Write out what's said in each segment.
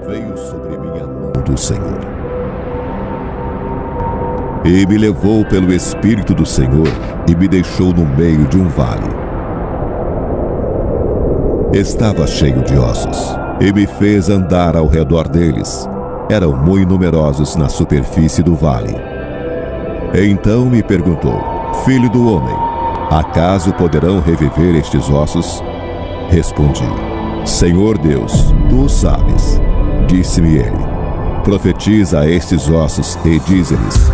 veio sobre mim a mão do Senhor. E me levou pelo Espírito do Senhor e me deixou no meio de um vale. Estava cheio de ossos, e me fez andar ao redor deles. Eram muito numerosos na superfície do vale. Então me perguntou: Filho do homem, acaso poderão reviver estes ossos? Respondi: Senhor Deus, tu sabes. Disse-me ele: Profetiza a estes ossos e dize-lhes: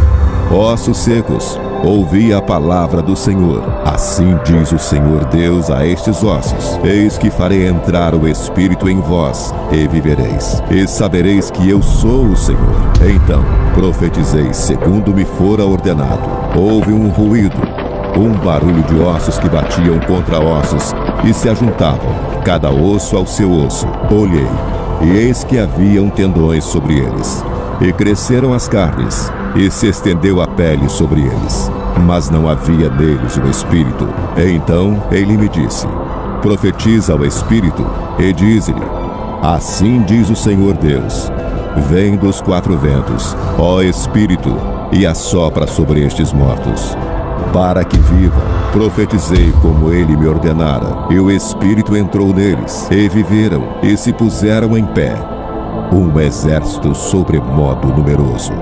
Ossos secos, ouvi a palavra do Senhor. Assim diz o Senhor Deus a estes ossos: Eis que farei entrar o Espírito em vós, e vivereis, e sabereis que eu sou o Senhor. Então profetizei segundo me fora ordenado. Houve um ruído, um barulho de ossos que batiam contra ossos e se ajuntavam, cada osso ao seu osso. Olhei, e eis que haviam tendões sobre eles, e cresceram as carnes, e se estendeu a pele sobre eles, mas não havia neles o Espírito. Então ele me disse: Profetiza ao Espírito, e dize-lhe: Assim diz o Senhor Deus: Vem dos quatro ventos, ó Espírito, e assopra sobre estes mortos, para que vivam. Profetizei como ele me ordenara, e o Espírito entrou neles, e viveram, e se puseram em pé, um exército sobremodo numeroso.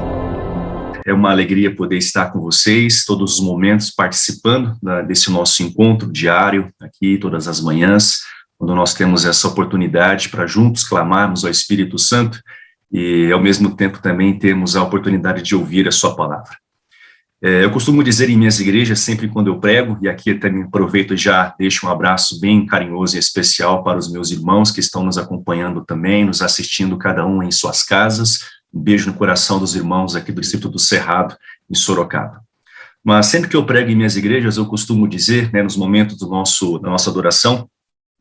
É uma alegria poder estar com vocês todos os momentos, participando desse nosso encontro diário, aqui todas as manhãs, quando nós temos essa oportunidade para juntos clamarmos ao Espírito Santo e, ao mesmo tempo, também temos a oportunidade de ouvir a sua palavra. Eu costumo dizer em minhas igrejas, sempre quando eu prego, e aqui eu também aproveito e já deixo um abraço bem carinhoso e especial para os meus irmãos que estão nos acompanhando também, nos assistindo cada um em suas casas. Um beijo no coração dos irmãos aqui do Distrito do Cerrado, em Sorocaba. Mas sempre que eu prego em minhas igrejas, eu costumo dizer, nos momentos da nossa adoração,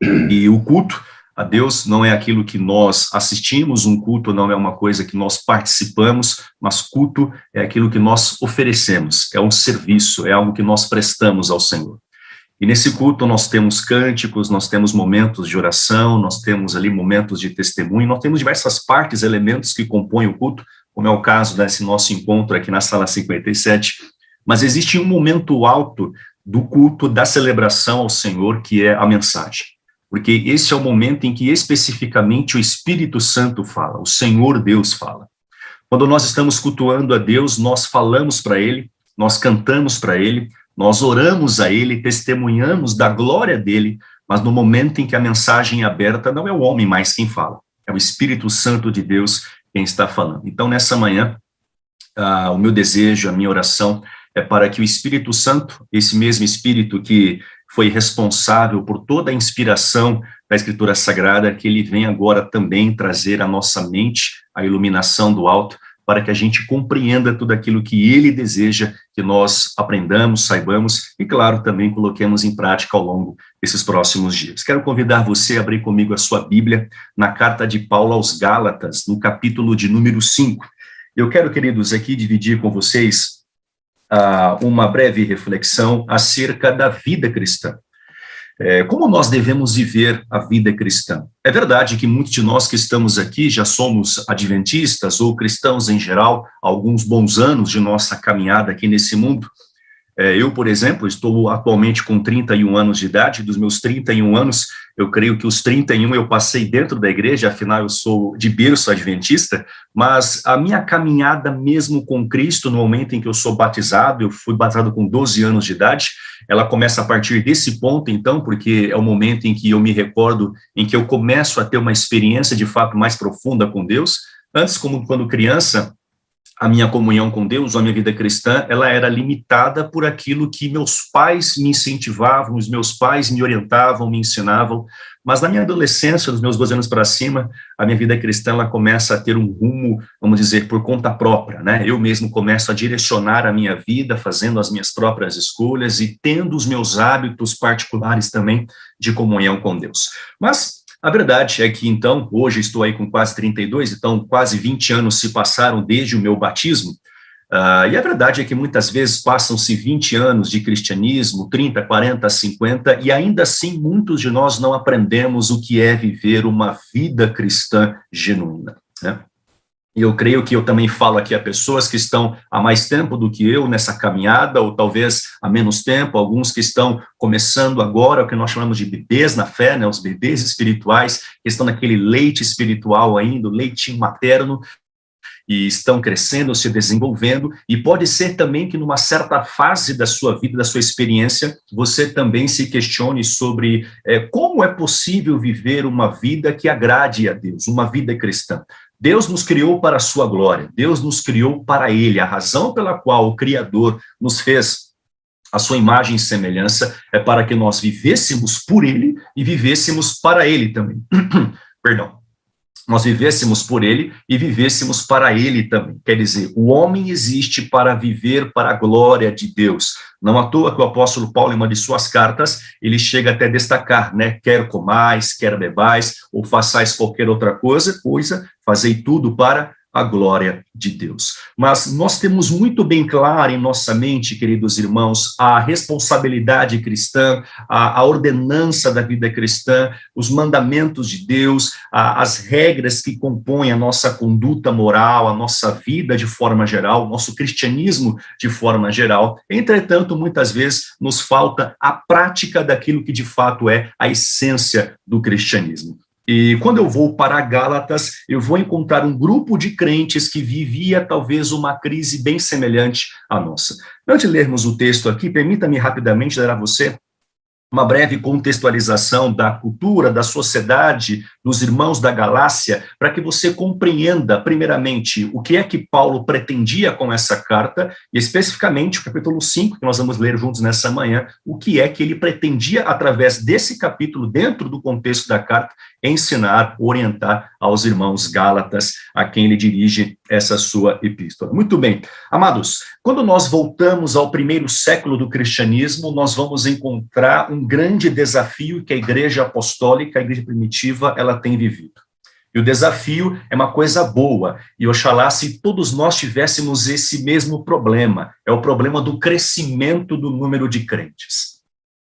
e o culto a Deus não é aquilo que nós assistimos, um culto não é uma coisa que nós participamos, mas culto é aquilo que nós oferecemos, é um serviço, é algo que nós prestamos ao Senhor. E nesse culto nós temos cânticos, nós temos momentos de oração, nós temos ali momentos de testemunho, nós temos diversas partes, elementos que compõem o culto, como é o caso desse nosso encontro aqui na sala 57, mas existe um momento alto do culto, da celebração ao Senhor, que é a mensagem. Porque esse é o momento em que especificamente o Espírito Santo fala, o Senhor Deus fala. Quando nós estamos cultuando a Deus, nós falamos para Ele, nós cantamos para Ele, nós oramos a Ele, testemunhamos da glória dEle, mas no momento em que a mensagem é aberta, não é o homem mais quem fala, é o Espírito Santo de Deus quem está falando. Então, nessa manhã, o meu desejo, a minha oração é para que o Espírito Santo, esse mesmo Espírito que foi responsável por toda a inspiração da Escritura Sagrada, que ele vem agora também trazer à nossa mente a iluminação do alto, para que a gente compreenda tudo aquilo que ele deseja que nós aprendamos, saibamos e, claro, também coloquemos em prática ao longo desses próximos dias. Quero convidar você a abrir comigo a sua Bíblia na carta de Paulo aos Gálatas, no capítulo de número 5. Eu quero, queridos, aqui dividir com vocês uma breve reflexão acerca da vida cristã. Como nós devemos viver a vida cristã? É verdade que muitos de nós que estamos aqui já somos adventistas ou cristãos em geral, há alguns bons anos de nossa caminhada aqui nesse mundo. Eu, por exemplo, estou atualmente com 31 anos de idade. Dos meus 31 anos, eu creio que os 31 eu passei dentro da igreja, afinal eu sou de berço adventista, mas a minha caminhada mesmo com Cristo, no momento em que eu sou batizado, eu fui batizado com 12 anos de idade, ela começa a partir desse ponto, então, porque é o momento em que eu me recordo, em que eu começo a ter uma experiência de fato mais profunda com Deus. Antes, como quando criança, a minha comunhão com Deus, a minha vida cristã, ela era limitada por aquilo que meus pais me incentivavam, os meus pais me orientavam, me ensinavam, mas na minha adolescência, dos meus 12 anos para cima, a minha vida cristã, ela começa a ter um rumo, vamos dizer, por conta própria, Eu mesmo começo a direcionar a minha vida, fazendo as minhas próprias escolhas e tendo os meus hábitos particulares também de comunhão com Deus. Mas a verdade é que, então, hoje estou aí com quase 32, então quase 20 anos se passaram desde o meu batismo, e a verdade é que muitas vezes passam-se 20 anos de cristianismo, 30, 40, 50, e ainda assim muitos de nós não aprendemos o que é viver uma vida cristã genuína. né? E eu creio que eu também falo aqui a pessoas que estão há mais tempo do que eu nessa caminhada, ou talvez há menos tempo, alguns que estão começando agora, o que nós chamamos de bebês na fé, né, os bebês espirituais, que estão naquele leite espiritual ainda, o leitinho materno, e estão crescendo, se desenvolvendo, e pode ser também que numa certa fase da sua vida, da sua experiência, você também se questione sobre como é possível viver uma vida que agrade a Deus, uma vida cristã. Deus nos criou para a sua glória, Deus nos criou para Ele, a razão pela qual o Criador nos fez a sua imagem e semelhança é para que nós vivêssemos por Ele e vivêssemos para Ele também. Perdão. Nós vivêssemos por Ele e vivêssemos para Ele também. Quer dizer, o homem existe para viver para a glória de Deus. Não à toa que o apóstolo Paulo, em uma de suas cartas, ele chega até a destacar, né? Quer comais, quer bebais, ou façais qualquer outra coisa, fazei tudo para a glória de Deus. Mas nós temos muito bem claro em nossa mente, queridos irmãos, a responsabilidade cristã, a ordenança da vida cristã, os mandamentos de Deus, as regras que compõem a nossa conduta moral, a nossa vida de forma geral, o nosso cristianismo de forma geral. Entretanto, muitas vezes nos falta a prática daquilo que de fato é a essência do cristianismo. E quando eu vou para Gálatas, eu vou encontrar um grupo de crentes que vivia talvez uma crise bem semelhante à nossa. Antes de lermos o texto aqui, permita-me rapidamente dar a você uma breve contextualização da cultura, da sociedade, dos irmãos da Galácia, para que você compreenda, primeiramente, o que é que Paulo pretendia com essa carta, e especificamente o capítulo 5, que nós vamos ler juntos nessa manhã, o que é que ele pretendia, através desse capítulo, dentro do contexto da carta, ensinar, orientar aos irmãos gálatas, a quem ele dirige essa sua epístola. Muito bem, amados, quando nós voltamos ao primeiro século do cristianismo, nós vamos encontrar um grande desafio que a igreja apostólica, a igreja primitiva, ela tem vivido. E o desafio é uma coisa boa, e oxalá se todos nós tivéssemos esse mesmo problema, é o problema do crescimento do número de crentes.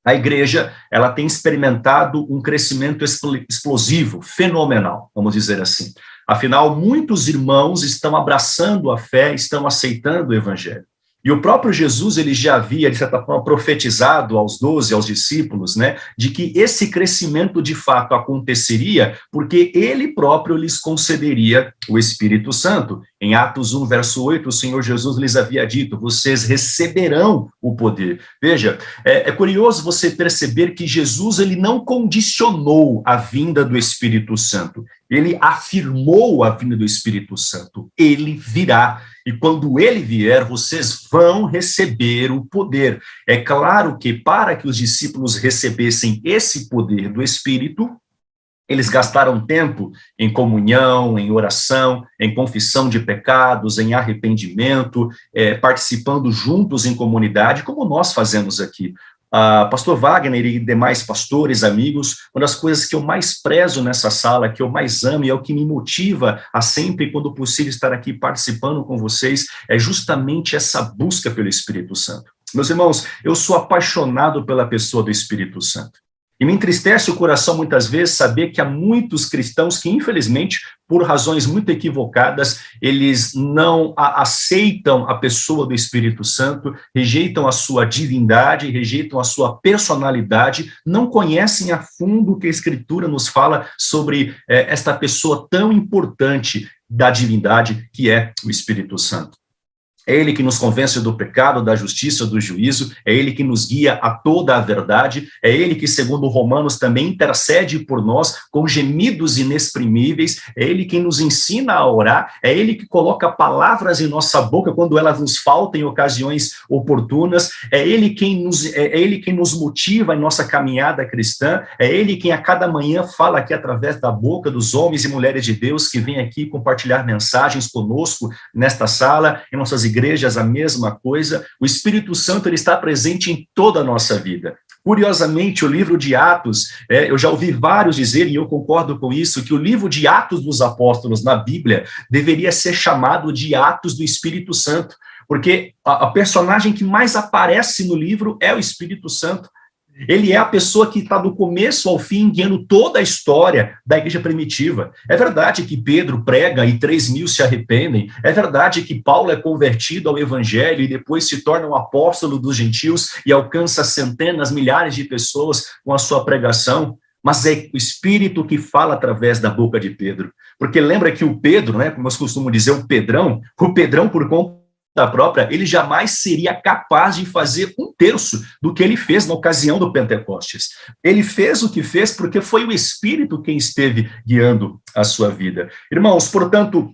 A igreja, ela tem experimentado um crescimento explosivo, fenomenal, vamos dizer assim. Afinal, muitos irmãos estão abraçando a fé, estão aceitando o evangelho. E o próprio Jesus, ele já havia, de certa forma, profetizado aos 12, aos discípulos, né, de que esse crescimento de fato aconteceria porque ele próprio lhes concederia o Espírito Santo. Em Atos 1, verso 8, o Senhor Jesus lhes havia dito, vocês receberão o poder. Veja, é curioso você perceber que Jesus, ele não condicionou a vinda do Espírito Santo, ele afirmou a vinda do Espírito Santo, ele virá. E quando ele vier, vocês vão receber o poder. É claro que para que os discípulos recebessem esse poder do Espírito, eles gastaram tempo em comunhão, em oração, em confissão de pecados, em arrependimento, participando juntos em comunidade, como nós fazemos aqui. Pastor Wagner e demais pastores, amigos, uma das coisas que eu mais prezo nessa sala, que eu mais amo e é o que me motiva a sempre, quando possível, estar aqui participando com vocês, é justamente essa busca pelo Espírito Santo. Meus irmãos, eu sou apaixonado pela pessoa do Espírito Santo. E me entristece o coração muitas vezes saber que há muitos cristãos que, infelizmente, por razões muito equivocadas, eles não aceitam a pessoa do Espírito Santo, rejeitam a sua divindade, rejeitam a sua personalidade, não conhecem a fundo o que a Escritura nos fala sobre esta pessoa tão importante da divindade, que é o Espírito Santo. É ele que nos convence do pecado, da justiça, do juízo, é ele que nos guia a toda a verdade, é ele que, segundo Romanos, também intercede por nós com gemidos inexprimíveis, é ele quem nos ensina a orar, é ele que coloca palavras em nossa boca quando elas nos faltam em ocasiões oportunas, é ele quem nos motiva em nossa caminhada cristã, é ele quem a cada manhã fala aqui através da boca dos homens e mulheres de Deus que vêm aqui compartilhar mensagens conosco nesta sala, em nossas igrejas a mesma coisa. O Espírito Santo, ele está presente em toda a nossa vida. Curiosamente, o livro de Atos, eu já ouvi vários dizerem, e eu concordo com isso, que o livro de Atos dos Apóstolos na Bíblia deveria ser chamado de Atos do Espírito Santo, porque a personagem que mais aparece no livro é o Espírito Santo. Ele é a pessoa que está do começo ao fim guiando toda a história da igreja primitiva. É verdade que Pedro prega e 3.000 se arrependem. É verdade que Paulo é convertido ao evangelho e depois se torna um apóstolo dos gentios e alcança centenas, milhares de pessoas com a sua pregação. Mas é o Espírito que fala através da boca de Pedro. Porque lembra que o Pedro, né, como eu costumo dizer, o Pedrão, por conta própria, ele jamais seria capaz de fazer 1/3 do que ele fez na ocasião do Pentecostes. Ele fez o que fez porque foi o Espírito quem esteve guiando a sua vida. Irmãos, portanto,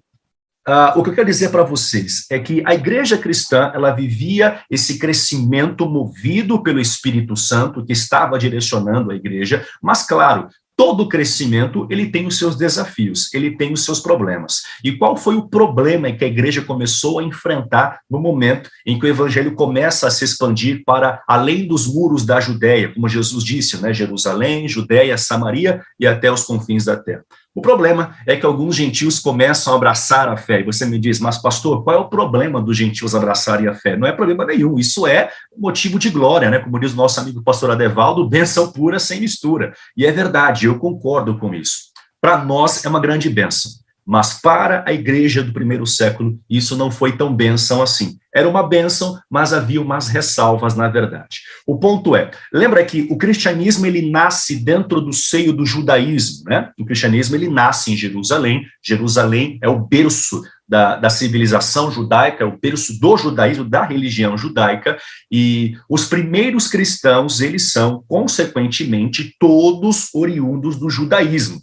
o que eu quero dizer para vocês é que a igreja cristã, ela vivia esse crescimento movido pelo Espírito Santo que estava direcionando a igreja, mas claro, todo crescimento, ele tem os seus desafios, ele tem os seus problemas. E qual foi o problema que a igreja começou a enfrentar no momento em que o evangelho começa a se expandir para além dos muros da Judéia, como Jesus disse, né? Jerusalém, Judéia, Samaria e até os confins da terra. O problema é que alguns gentios começam a abraçar a fé. E você me diz, mas pastor, qual é o problema dos gentios abraçarem a fé? Não é problema nenhum, isso é motivo de glória, né? Como diz o nosso amigo pastor Adevaldo, bênção pura sem mistura. E é verdade, eu concordo com isso. Para nós é uma grande bênção, mas para a igreja do primeiro século, isso não foi tão bênção assim. Era uma bênção, mas havia umas ressalvas, na verdade. O ponto é, lembra que o cristianismo, ele nasce dentro do seio do judaísmo, né? O cristianismo, ele nasce em Jerusalém. Jerusalém é o berço da civilização judaica, é o berço do judaísmo, da religião judaica, e os primeiros cristãos, eles são, consequentemente, todos oriundos do judaísmo.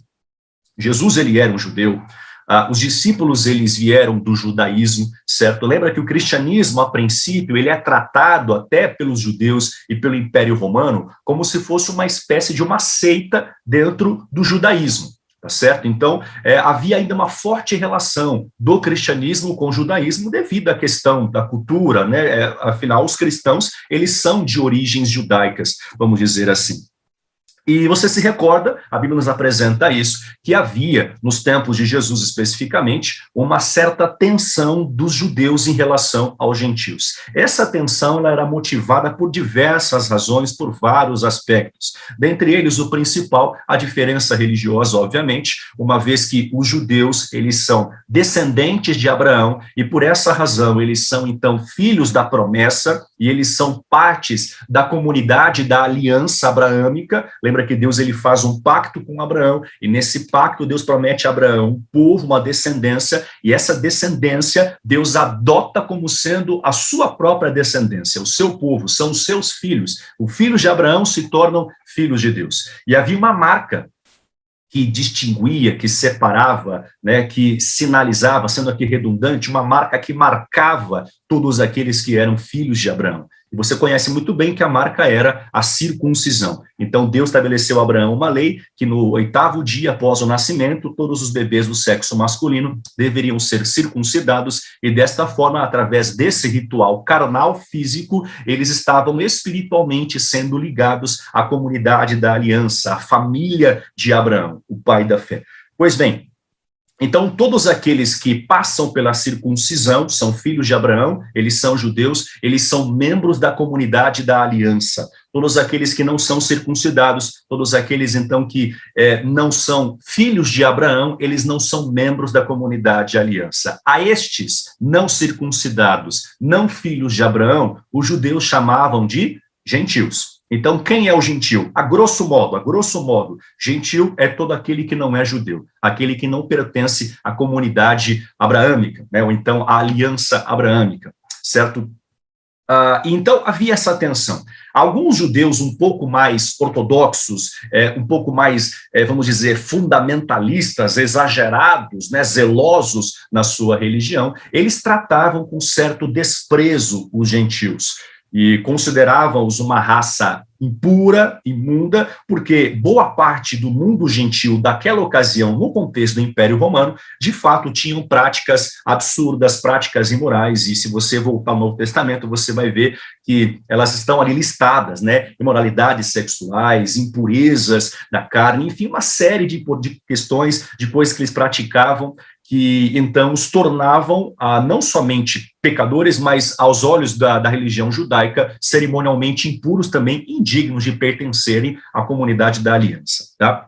Jesus, ele era um judeu. Os discípulos, eles vieram do judaísmo, certo? Lembra que o cristianismo, a princípio, ele é tratado até pelos judeus e pelo Império Romano como se fosse uma espécie de uma seita dentro do judaísmo, tá certo? Então, havia ainda uma forte relação do cristianismo com o judaísmo devido à questão da cultura, né? Afinal, os cristãos, eles são de origens judaicas, vamos dizer assim. E você se recorda, a Bíblia nos apresenta isso, que havia, nos tempos de Jesus especificamente, uma certa tensão dos judeus em relação aos gentios. Essa tensão ela era motivada por diversas razões, por vários aspectos. Dentre eles, o principal, a diferença religiosa, obviamente, uma vez que os judeus, eles são descendentes de Abraão, e por essa razão, eles são, então, filhos da promessa, e eles são partes da comunidade da aliança abraâmica. Lembra que Deus ele faz um pacto com Abraão, e nesse pacto Deus promete a Abraão um povo, uma descendência, e essa descendência Deus adota como sendo a sua própria descendência, o seu povo, são os seus filhos. Os filhos de Abraão se tornam filhos de Deus. E havia uma marca que distinguia, que separava, né, que sinalizava, sendo aqui redundante, uma marca que marcava todos aqueles que eram filhos de Abraão. E você conhece muito bem que a marca era a circuncisão. Então, Deus estabeleceu a Abraão uma lei que no 8º dia após o nascimento, todos os bebês do sexo masculino deveriam ser circuncidados, e desta forma, através desse ritual carnal físico, eles estavam espiritualmente sendo ligados à comunidade da aliança, à família de Abraão, o pai da fé. Pois bem, então, todos aqueles que passam pela circuncisão são filhos de Abraão, eles são judeus, eles são membros da comunidade da aliança. Todos aqueles que não são circuncidados, todos aqueles, então, que não são filhos de Abraão, eles não são membros da comunidade de aliança. A estes não circuncidados, não filhos de Abraão, os judeus chamavam de gentios. Então, quem é o gentio? A grosso modo, gentio é todo aquele que não é judeu, aquele que não pertence à comunidade abraâmica, né? Ou então à aliança abraâmica, certo? Então, havia essa tensão. Alguns judeus um pouco mais ortodoxos, um pouco mais, vamos dizer, fundamentalistas, exagerados, né, zelosos na sua religião, eles tratavam com certo desprezo os gentios e consideravam-os uma raça impura, imunda, porque boa parte do mundo gentil daquela ocasião, no contexto do Império Romano, de fato tinham práticas absurdas, práticas imorais, e se você voltar ao Novo Testamento, você vai ver que elas estão ali listadas, né, imoralidades sexuais, impurezas da carne, enfim, uma série de questões, depois que eles praticavam, que então os tornavam não somente pecadores, mas aos olhos da religião judaica, cerimonialmente impuros também, indignos de pertencerem à comunidade da aliança, tá?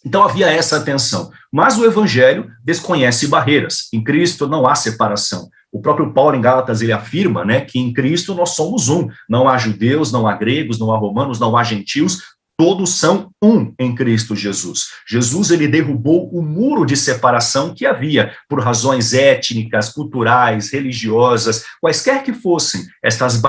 Então havia essa tensão. Mas o evangelho desconhece barreiras. Em Cristo não há separação. O próprio Paulo em Gálatas, ele afirma, né, que em Cristo nós somos um. Não há judeus, não há gregos, não há romanos, não há gentios, todos são um em Cristo Jesus. Jesus, ele derrubou o muro de separação que havia por razões étnicas, culturais, religiosas, quaisquer que fossem. Estas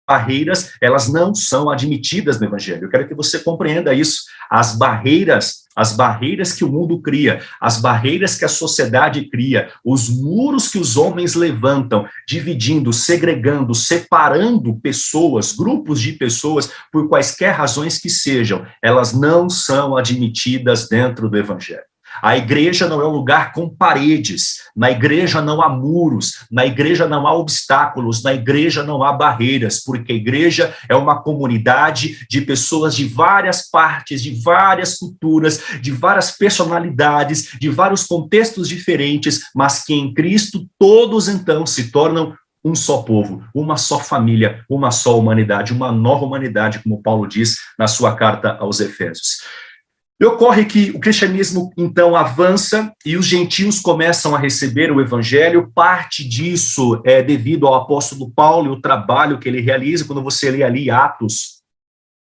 barreiras, elas não são admitidas no evangelho. Eu quero que você compreenda isso. As barreiras que o mundo cria, as barreiras que a sociedade cria, os muros que os homens levantam, dividindo, segregando, separando pessoas, grupos de pessoas, por quaisquer razões que sejam, elas não são admitidas dentro do evangelho. A igreja não é um lugar com paredes, na igreja não há muros, na igreja não há obstáculos, na igreja não há barreiras, porque a igreja é uma comunidade de pessoas de várias partes, de várias culturas, de várias personalidades, de vários contextos diferentes, mas que em Cristo todos então se tornam um só povo, uma só família, uma só humanidade, uma nova humanidade, como Paulo diz na sua carta aos Efésios. E ocorre que o cristianismo, então, avança e os gentios começam a receber o evangelho. Parte disso é devido ao apóstolo Paulo e o trabalho que ele realiza. Quando você lê ali Atos,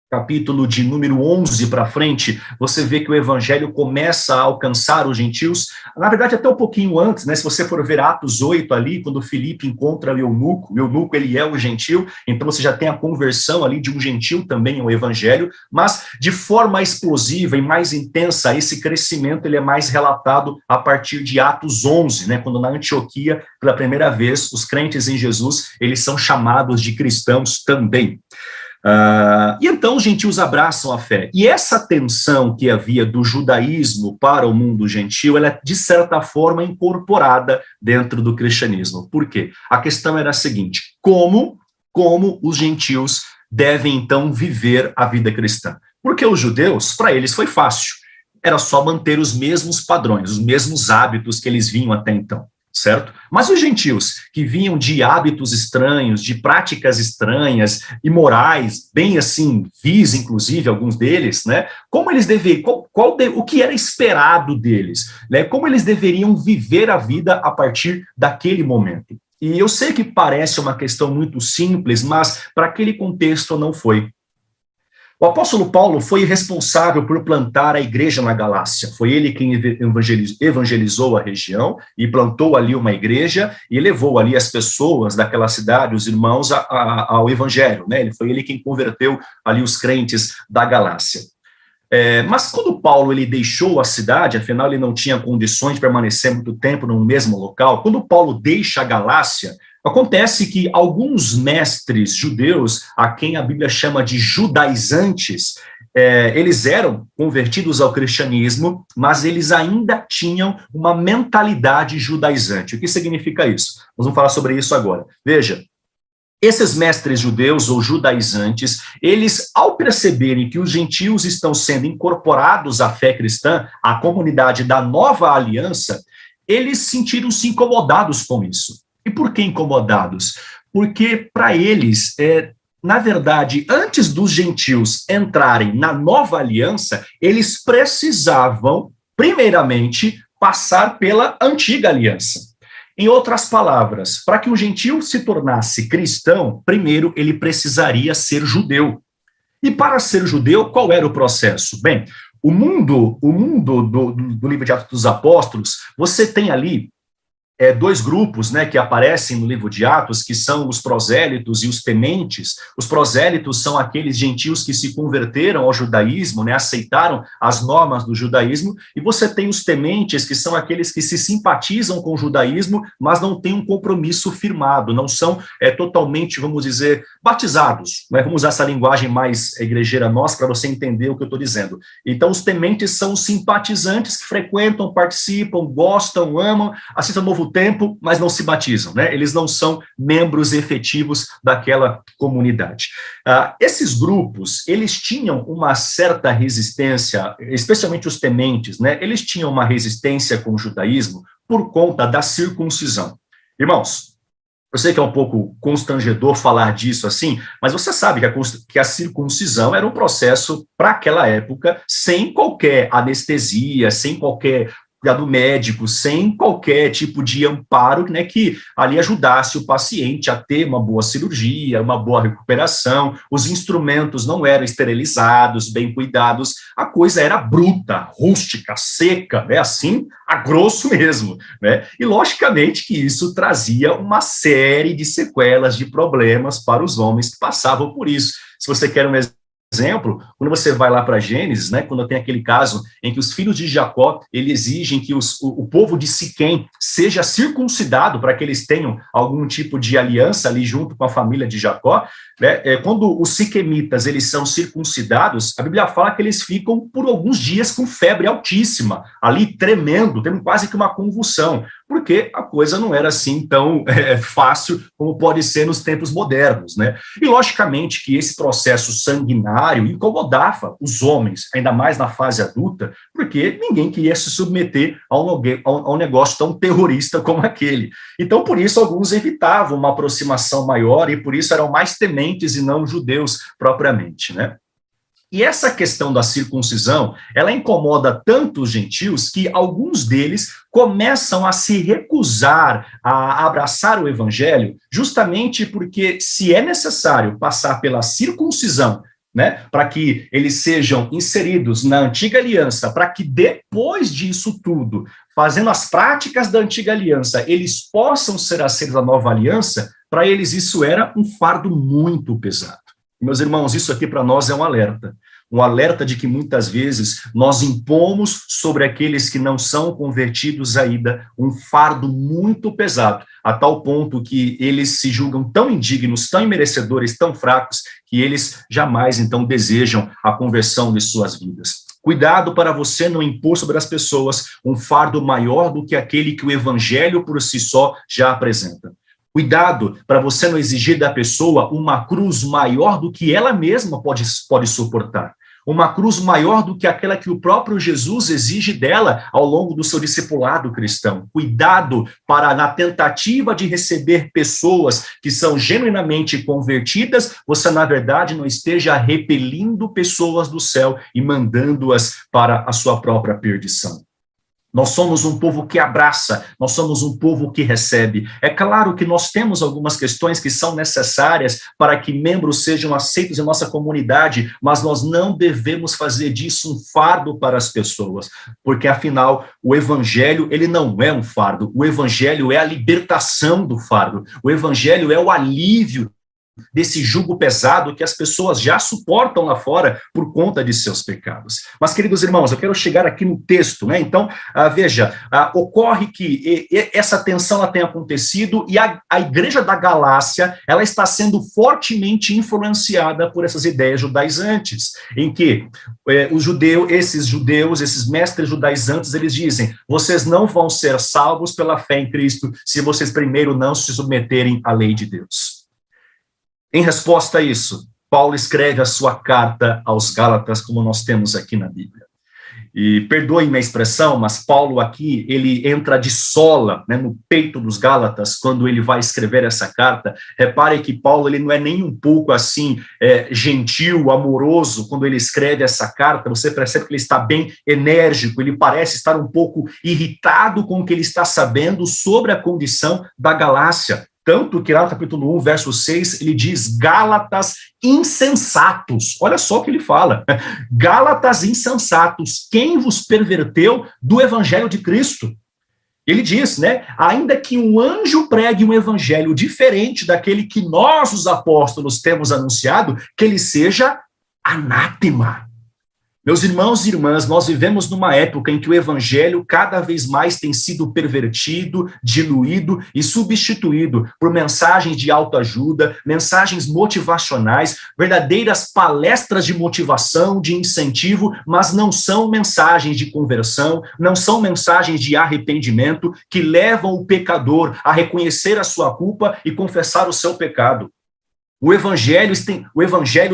capítulo de número 11 para frente, você vê que o evangelho começa a alcançar os gentios. Na verdade, até um pouquinho antes, né? Se você for ver Atos 8 ali, quando Filipe encontra o eunuco ele é um gentil, então você já tem a conversão ali de um gentil também ao evangelho, mas de forma explosiva e mais intensa, esse crescimento ele é mais relatado a partir de Atos 11, né? Quando na Antioquia, pela primeira vez, os crentes em Jesus, eles são chamados de cristãos também. E então os gentios abraçam a fé. E essa tensão que havia do judaísmo para o mundo gentil, ela é, de certa forma, incorporada dentro do cristianismo. Por quê? A questão era a seguinte: como os gentios devem, então, viver a vida cristã? Porque os judeus, para eles, foi fácil. Era só manter os mesmos padrões, os mesmos hábitos que eles vinham até então. Certo? Mas os gentios, que vinham de hábitos estranhos, de práticas estranhas, imorais, bem assim, vis, inclusive, alguns deles, né? Como eles deveriam, o que era esperado deles, né? Como eles deveriam viver a vida a partir daquele momento. E eu sei que parece uma questão muito simples, mas para aquele contexto não foi. O apóstolo Paulo foi responsável por plantar a igreja na Galácia. Foi ele quem evangelizou a região e plantou ali uma igreja e levou ali as pessoas daquela cidade, os irmãos, ao evangelho, né? Foi ele quem converteu ali os crentes da Galácia. Mas quando Paulo ele deixou a cidade, afinal ele não tinha condições de permanecer muito tempo no mesmo local, quando Paulo deixa a Galácia, acontece que alguns mestres judeus, a quem a Bíblia chama de judaizantes, eles eram convertidos ao cristianismo, mas eles ainda tinham uma mentalidade judaizante. O que significa isso? Nós vamos falar sobre isso agora. Veja, esses mestres judeus ou judaizantes, eles, ao perceberem que os gentios estão sendo incorporados à fé cristã, à comunidade da nova aliança, eles sentiram-se incomodados com isso. E por que incomodados? Porque, para eles, na verdade, antes dos gentios entrarem na nova aliança, eles precisavam, primeiramente, passar pela antiga aliança. Em outras palavras, para que um gentio se tornasse cristão, primeiro ele precisaria ser judeu. E para ser judeu, qual era o processo? Bem, o mundo do livro de Atos dos Apóstolos, você tem ali dois grupos, né, que aparecem no livro de Atos, que são os prosélitos e os tementes. Os prosélitos são aqueles gentios que se converteram ao judaísmo, né, aceitaram as normas do judaísmo, e você tem os tementes, que são aqueles que se simpatizam com o judaísmo, mas não têm um compromisso firmado, não são totalmente, vamos dizer, batizados, né? Vamos usar essa linguagem mais igrejeira nossa para você entender o que eu estou dizendo. Então, os tementes são os simpatizantes que frequentam, participam, gostam, amam, assistem ao Novo do tempo, mas não se batizam, né? Eles não são membros efetivos daquela comunidade. Esses grupos, eles tinham uma certa resistência, especialmente os tementes, né? Eles tinham uma resistência com o judaísmo por conta da circuncisão. Irmãos, eu sei que é um pouco constrangedor falar disso assim, mas você sabe que a circuncisão era um processo, para aquela época, sem qualquer anestesia, sem qualquer cuidado médico, sem qualquer tipo de amparo, né, que ali ajudasse o paciente a ter uma boa cirurgia, uma boa recuperação. Os instrumentos não eram esterilizados, bem cuidados, a coisa era bruta, rústica, seca, né, assim, a grosso mesmo, né? E logicamente que isso trazia uma série de sequelas, de problemas para os homens que passavam por isso. Se você quer um exemplo, quando você vai lá para Gênesis, né, quando tem aquele caso em que os filhos de Jacó, eles exigem que o povo de Siquém seja circuncidado para que eles tenham algum tipo de aliança ali junto com a família de Jacó, né, quando os siquemitas, eles são circuncidados, a Bíblia fala que eles ficam por alguns dias com febre altíssima, ali tremendo, tendo quase que uma convulsão, porque a coisa não era assim tão fácil como pode ser nos tempos modernos, né? E logicamente que esse processo sanguinário incomodava os homens, ainda mais na fase adulta, porque ninguém queria se submeter a um negócio tão terrorista como aquele. Então, por isso, alguns evitavam uma aproximação maior e por isso eram mais tementes e não judeus propriamente, né? E essa questão da circuncisão, ela incomoda tanto os gentios que alguns deles começam a se recusar a abraçar o evangelho, justamente porque, se é necessário passar pela circuncisão, né, para que eles sejam inseridos na antiga aliança, para que depois disso tudo, fazendo as práticas da antiga aliança, eles possam ser aceitos da nova aliança, para eles isso era um fardo muito pesado. Meus irmãos, isso aqui para nós é um alerta de que muitas vezes nós impomos sobre aqueles que não são convertidos ainda um fardo muito pesado, a tal ponto que eles se julgam tão indignos, tão imerecedores, tão fracos, que eles jamais, então, desejam a conversão de suas vidas. Cuidado para você não impor sobre as pessoas um fardo maior do que aquele que o evangelho por si só já apresenta. Cuidado para você não exigir da pessoa uma cruz maior do que ela mesma pode suportar. Uma cruz maior do que aquela que o próprio Jesus exige dela ao longo do seu discipulado cristão. Cuidado para, na tentativa de receber pessoas que são genuinamente convertidas, você, na verdade, não esteja repelindo pessoas do céu e mandando-as para a sua própria perdição. Nós somos um povo que abraça, nós somos um povo que recebe. É claro que nós temos algumas questões que são necessárias para que membros sejam aceitos em nossa comunidade, mas nós não devemos fazer disso um fardo para as pessoas, porque afinal o evangelho, ele não é um fardo, o evangelho é a libertação do fardo, o evangelho é o alívio desse jugo pesado que as pessoas já suportam lá fora por conta de seus pecados. Mas, queridos irmãos, eu quero chegar aqui no texto, né? Então, veja, ocorre que essa tensão ela tem acontecido e a igreja da Galácia, ela está sendo fortemente influenciada por essas ideias judaizantes, em que esses mestres judaizantes, eles dizem, vocês não vão ser salvos pela fé em Cristo se vocês primeiro não se submeterem à lei de Deus. Em resposta a isso, Paulo escreve a sua carta aos Gálatas, como nós temos aqui na Bíblia. E perdoem-me a expressão, mas Paulo aqui, ele entra de sola, né, no peito dos Gálatas, quando ele vai escrever essa carta. Repare que Paulo, ele não é nem um pouco assim, gentil, amoroso, quando ele escreve essa carta. Você percebe que ele está bem enérgico, ele parece estar um pouco irritado com o que ele está sabendo sobre a condição da Galácia. Tanto que lá no capítulo 1, verso 6, ele diz, Gálatas insensatos. Olha só o que ele fala. Gálatas insensatos, quem vos perverteu do evangelho de Cristo? Ele diz, né, ainda que um anjo pregue um evangelho diferente daquele que nós, os apóstolos, temos anunciado, que ele seja anátema. Meus irmãos e irmãs, nós vivemos numa época em que o evangelho cada vez mais tem sido pervertido, diluído e substituído por mensagens de autoajuda, mensagens motivacionais, verdadeiras palestras de motivação, de incentivo, mas não são mensagens de conversão, não são mensagens de arrependimento que levam o pecador a reconhecer a sua culpa e confessar o seu pecado. O evangelho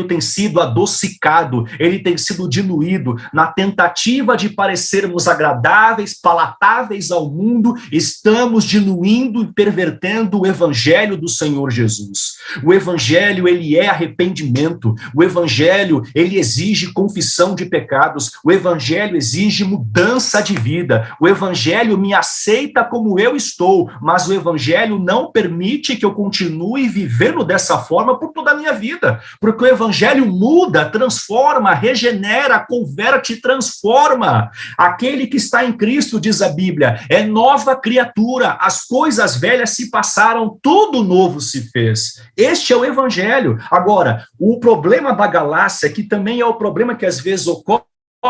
tem sido adocicado, ele tem sido diluído na tentativa de parecermos agradáveis, palatáveis ao mundo, estamos diluindo e pervertendo o evangelho do Senhor Jesus. O evangelho, ele é arrependimento, o evangelho, ele exige confissão de pecados, o evangelho exige mudança de vida, o evangelho me aceita como eu estou, mas o evangelho não permite que eu continue vivendo dessa forma por toda a minha vida, porque o evangelho muda, transforma, regenera, converte, transforma. Aquele que está em Cristo, diz a Bíblia, é nova criatura, as coisas velhas se passaram, tudo novo se fez. Este é o evangelho. Agora, o problema da Galácia, que também é o problema que às vezes ocorre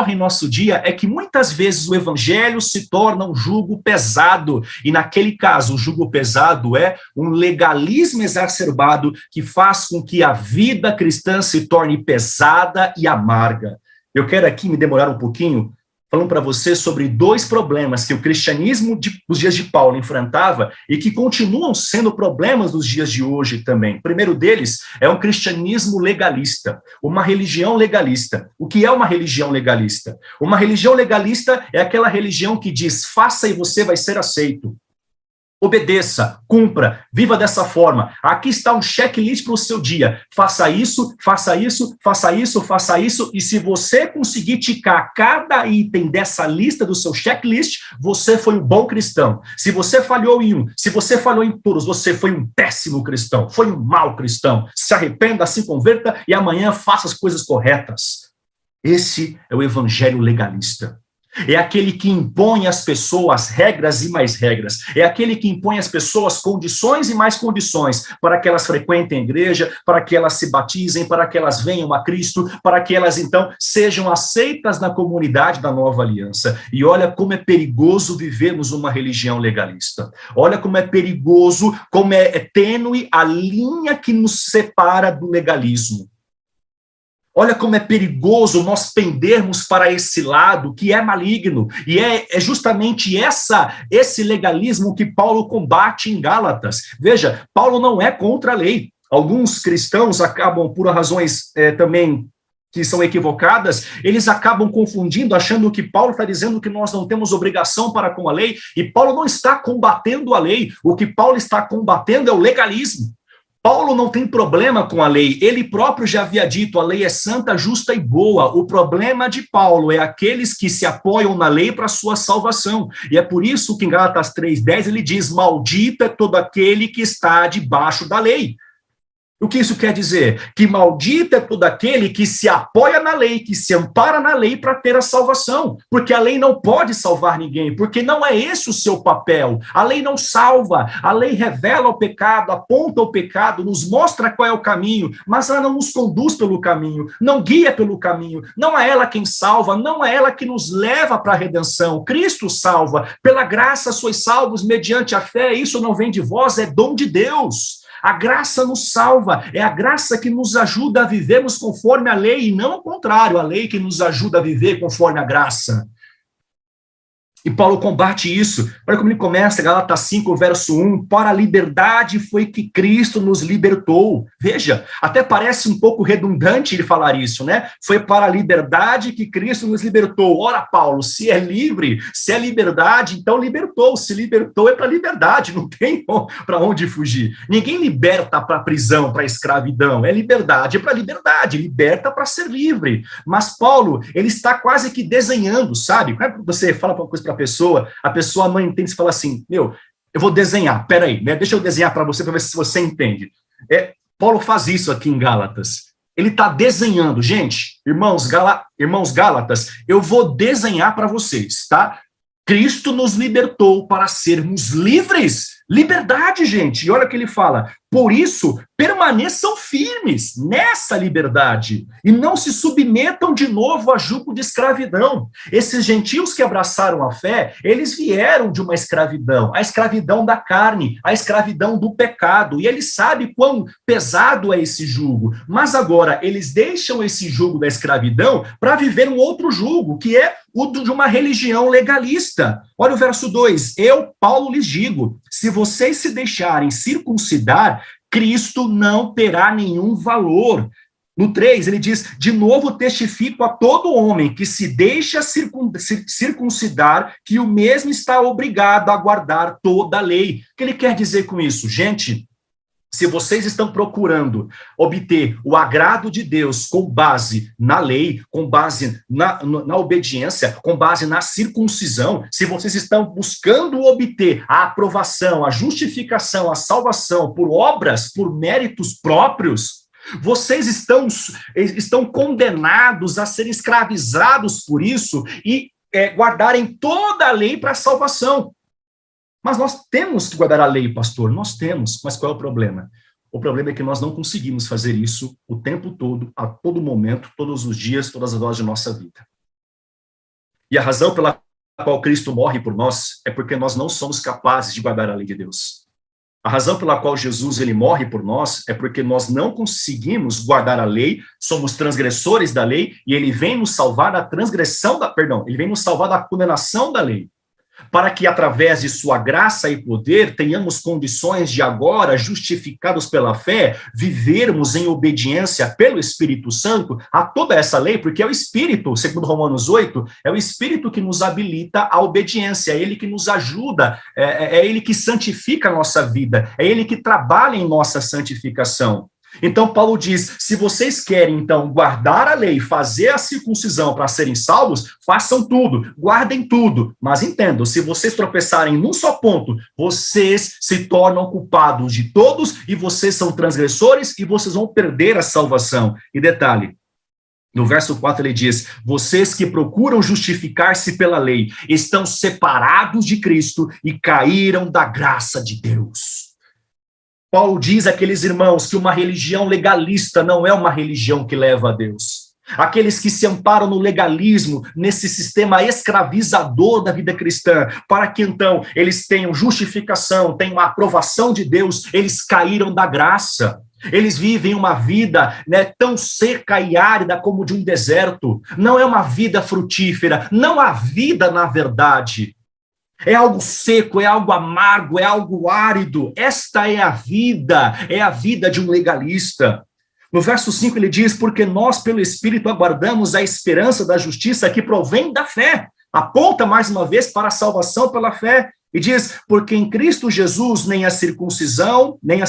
em nosso dia, é que muitas vezes o evangelho se torna um jugo pesado, e naquele caso o jugo pesado é um legalismo exacerbado que faz com que a vida cristã se torne pesada e amarga. Eu quero aqui me demorar um pouquinho falando para você sobre dois problemas que o cristianismo dos dias de Paulo enfrentava e que continuam sendo problemas nos dias de hoje também. O primeiro deles é um cristianismo legalista, uma religião legalista. O que é uma religião legalista? Uma religião legalista é aquela religião que diz, faça e você vai ser aceito. Obedeça, cumpra, viva dessa forma. Aqui está um checklist para o seu dia. Faça isso, faça isso, faça isso, faça isso. E se você conseguir ticar cada item dessa lista do seu checklist, você foi um bom cristão. Se você falhou em um, se você falhou em todos, você foi um péssimo cristão, foi um mau cristão. Se arrependa, se converta e amanhã faça as coisas corretas. Esse é o evangelho legalista. É aquele que impõe às pessoas regras e mais regras. É aquele que impõe às pessoas condições e mais condições para que elas frequentem a igreja, para que elas se batizem, para que elas venham a Cristo, para que elas, então, sejam aceitas na comunidade da nova aliança. E olha como é perigoso vivermos uma religião legalista. Olha como é perigoso, como é tênue a linha que nos separa do legalismo. Olha como é perigoso nós pendermos para esse lado que é maligno. E é justamente esse legalismo que Paulo combate em Gálatas. Veja, Paulo não é contra a lei. Alguns cristãos acabam, por razões também que são equivocadas, eles acabam confundindo, achando que Paulo está dizendo que nós não temos obrigação para com a lei. E Paulo não está combatendo a lei. O que Paulo está combatendo é o legalismo. Paulo não tem problema com a lei, ele próprio já havia dito, a lei é santa, justa e boa. O problema de Paulo é aqueles que se apoiam na lei para a sua salvação. E é por isso que em Gálatas 3:10 ele diz, maldito é todo aquele que está debaixo da lei. O que isso quer dizer? Que maldito é todo aquele que se apoia na lei, que se ampara na lei para ter a salvação. Porque a lei não pode salvar ninguém, porque não é esse o seu papel. A lei não salva, a lei revela o pecado, aponta o pecado, nos mostra qual é o caminho, mas ela não nos conduz pelo caminho, não guia pelo caminho. Não é ela quem salva, não é ela que nos leva para a redenção. Cristo salva. Pela graça sois salvos mediante a fé. Isso não vem de vós, é dom de Deus. A graça nos salva, é a graça que nos ajuda a vivermos conforme a lei, e não o contrário, a lei que nos ajuda a viver conforme a graça. E Paulo combate isso. Olha como ele começa, Gálatas 5, verso 1, para a liberdade foi que Cristo nos libertou. Veja, até parece um pouco redundante ele falar isso, né? Foi para a liberdade que Cristo nos libertou. Ora, Paulo, se é livre, se é liberdade, então libertou. Se libertou é para liberdade, não tem para onde fugir. Ninguém liberta para prisão, para escravidão. É liberdade para liberdade, liberta para ser livre. Mas Paulo, ele está quase que desenhando, sabe? Quando você fala uma coisa para a pessoa não entende, se fala assim, eu vou desenhar, peraí, né? Deixa eu desenhar para você ver se você entende. Paulo faz isso aqui em Gálatas. Ele está desenhando, gente, irmãos Gálatas, eu vou desenhar para vocês, tá? Cristo nos libertou para sermos livres. Liberdade, gente. E olha o que ele fala. Por isso, permaneçam firmes nessa liberdade e não se submetam de novo a jugo de escravidão. Esses gentios que abraçaram a fé, eles vieram de uma escravidão, a escravidão da carne, a escravidão do pecado, e eles sabem quão pesado é esse jugo. Mas agora, eles deixam esse jugo da escravidão para viver um outro jugo, que é o de uma religião legalista. Olha o verso 2. Eu, Paulo, lhes digo, se vocês se deixarem circuncidar, Cristo não terá nenhum valor. No 3, ele diz, de novo testifico a todo homem que se deixa circuncidar, que o mesmo está obrigado a guardar toda a lei. O que ele quer dizer com isso? Gente, se vocês estão procurando obter o agrado de Deus com base na lei, com base na obediência, com base na circuncisão, se vocês estão buscando obter a aprovação, a justificação, a salvação por obras, por méritos próprios, vocês estão condenados a serem escravizados por isso e guardarem toda a lei para a salvação. Mas nós temos que guardar a lei, pastor. Nós temos, mas qual é o problema? O problema é que nós não conseguimos fazer isso o tempo todo, a todo momento, todos os dias, todas as horas de nossa vida. E a razão pela qual Cristo morre por nós é porque nós não somos capazes de guardar a lei de Deus. A razão pela qual Jesus ele morre por nós é porque nós não conseguimos guardar a lei, somos transgressores da lei, e ele vem nos salvar da ele vem nos salvar da condenação da lei, para que, através de sua graça e poder, tenhamos condições de agora, justificados pela fé, vivermos em obediência pelo Espírito Santo a toda essa lei, porque é o Espírito, segundo Romanos 8, é o Espírito que nos habilita à obediência, é ele que nos ajuda, é ele que santifica a nossa vida, é ele que trabalha em nossa santificação. Então, Paulo diz, se vocês querem, então, guardar a lei, fazer a circuncisão para serem salvos, façam tudo, guardem tudo. Mas entendam, se vocês tropeçarem num só ponto, vocês se tornam culpados de todos e vocês são transgressores e vocês vão perder a salvação. E detalhe, no verso 4 ele diz, vocês que procuram justificar-se pela lei, estão separados de Cristo e caíram da graça de Deus. Paulo diz àqueles irmãos que uma religião legalista não é uma religião que leva a Deus. Aqueles que se amparam no legalismo, nesse sistema escravizador da vida cristã, para que então eles tenham justificação, tenham a aprovação de Deus, eles caíram da graça. Eles vivem uma vida, tão seca e árida como de um deserto. Não é uma vida frutífera, não há vida na verdade. É algo seco, é algo amargo, é algo árido. Esta é a vida de um legalista. No verso 5 ele diz, porque nós pelo Espírito aguardamos a esperança da justiça que provém da fé. Aponta mais uma vez para a salvação pela fé. E diz, porque em Cristo Jesus nem a circuncisão, nem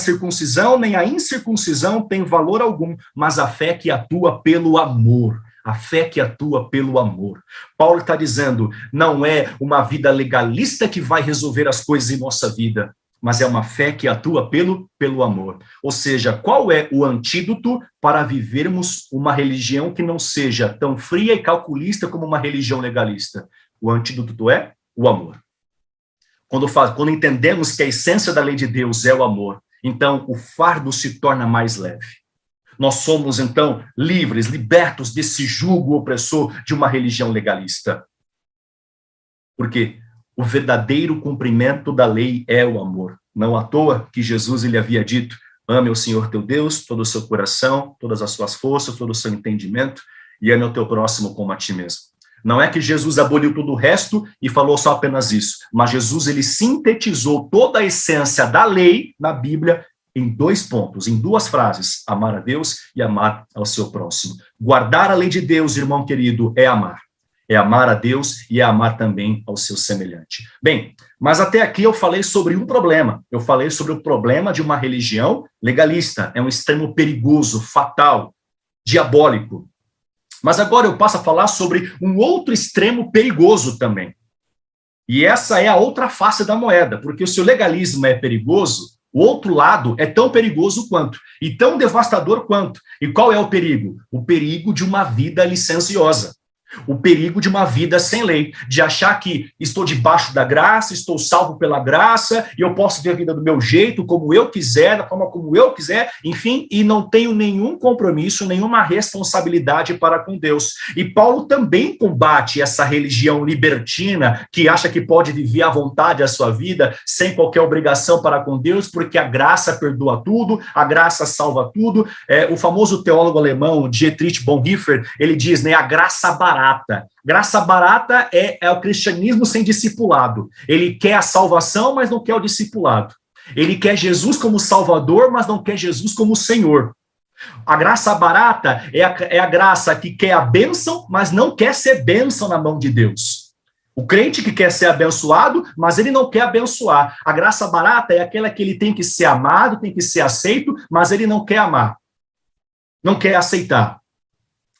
a incircuncisão tem valor algum, mas a fé que atua pelo amor. A fé que atua pelo amor. Paulo está dizendo, não é uma vida legalista que vai resolver as coisas em nossa vida, mas é uma fé que atua pelo amor. Ou seja, qual é o antídoto para vivermos uma religião que não seja tão fria e calculista como uma religião legalista? O antídoto é o amor. Quando entendemos que a essência da lei de Deus é o amor, então o fardo se torna mais leve. Nós somos, então, livres, libertos desse jugo opressor de uma religião legalista. Porque o verdadeiro cumprimento da lei é o amor. Não à toa que Jesus ele havia dito, ame o Senhor teu Deus, todo o seu coração, todas as suas forças, todo o seu entendimento, e ame o teu próximo como a ti mesmo. Não é que Jesus aboliu todo o resto e falou só apenas isso, mas Jesus ele sintetizou toda a essência da lei na Bíblia em 2 pontos, em 2 frases, amar a Deus e amar ao seu próximo. Guardar a lei de Deus, irmão querido, é amar. É amar a Deus e é amar também ao seu semelhante. Bem, mas até aqui eu falei sobre um problema. Eu falei sobre o problema de uma religião legalista. É um extremo perigoso, fatal, diabólico. Mas agora eu passo a falar sobre um outro extremo perigoso também. E essa é a outra face da moeda, porque se o legalismo é perigoso, o outro lado é tão perigoso quanto, e tão devastador quanto. E qual é o perigo? O perigo de uma vida licenciosa. O perigo de uma vida sem lei, de achar que estou debaixo da graça, estou salvo pela graça, e eu posso ver a vida do meu jeito, como eu quiser, da forma como eu quiser, enfim, e não tenho nenhum compromisso, nenhuma responsabilidade para com Deus. E Paulo também combate essa religião libertina, que acha que pode viver à vontade a sua vida, sem qualquer obrigação para com Deus, porque a graça perdoa tudo, a graça salva tudo. O famoso teólogo alemão, Dietrich Bonhoeffer, ele diz, né, a graça barata. Graça barata é o cristianismo sem discipulado. Ele quer a salvação, mas não quer o discipulado. Ele quer Jesus como Salvador, mas não quer Jesus como Senhor. A graça barata é a graça que quer a bênção, mas não quer ser bênção na mão de Deus. O crente que quer ser abençoado, mas ele não quer abençoar. A graça barata é aquela que ele tem que ser amado, tem que ser aceito, mas ele não quer amar. Não quer aceitar.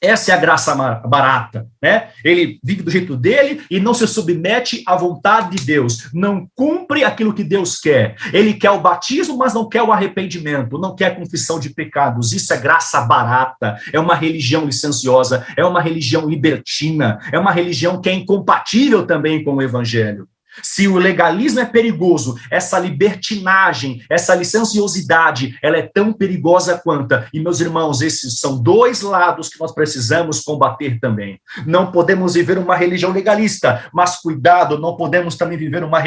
Essa é a graça barata, né? Ele vive do jeito dele e não se submete à vontade de Deus, não cumpre aquilo que Deus quer. Ele quer o batismo, mas não quer o arrependimento, não quer a confissão de pecados. Isso é graça barata, é uma religião licenciosa, é uma religião libertina, é uma religião que é incompatível também com o evangelho. Se o legalismo é perigoso, essa libertinagem, essa licenciosidade, ela é tão perigosa quanto. E, meus irmãos, esses são dois lados que nós precisamos combater também. Não podemos viver uma religião legalista, mas cuidado, não podemos também viver uma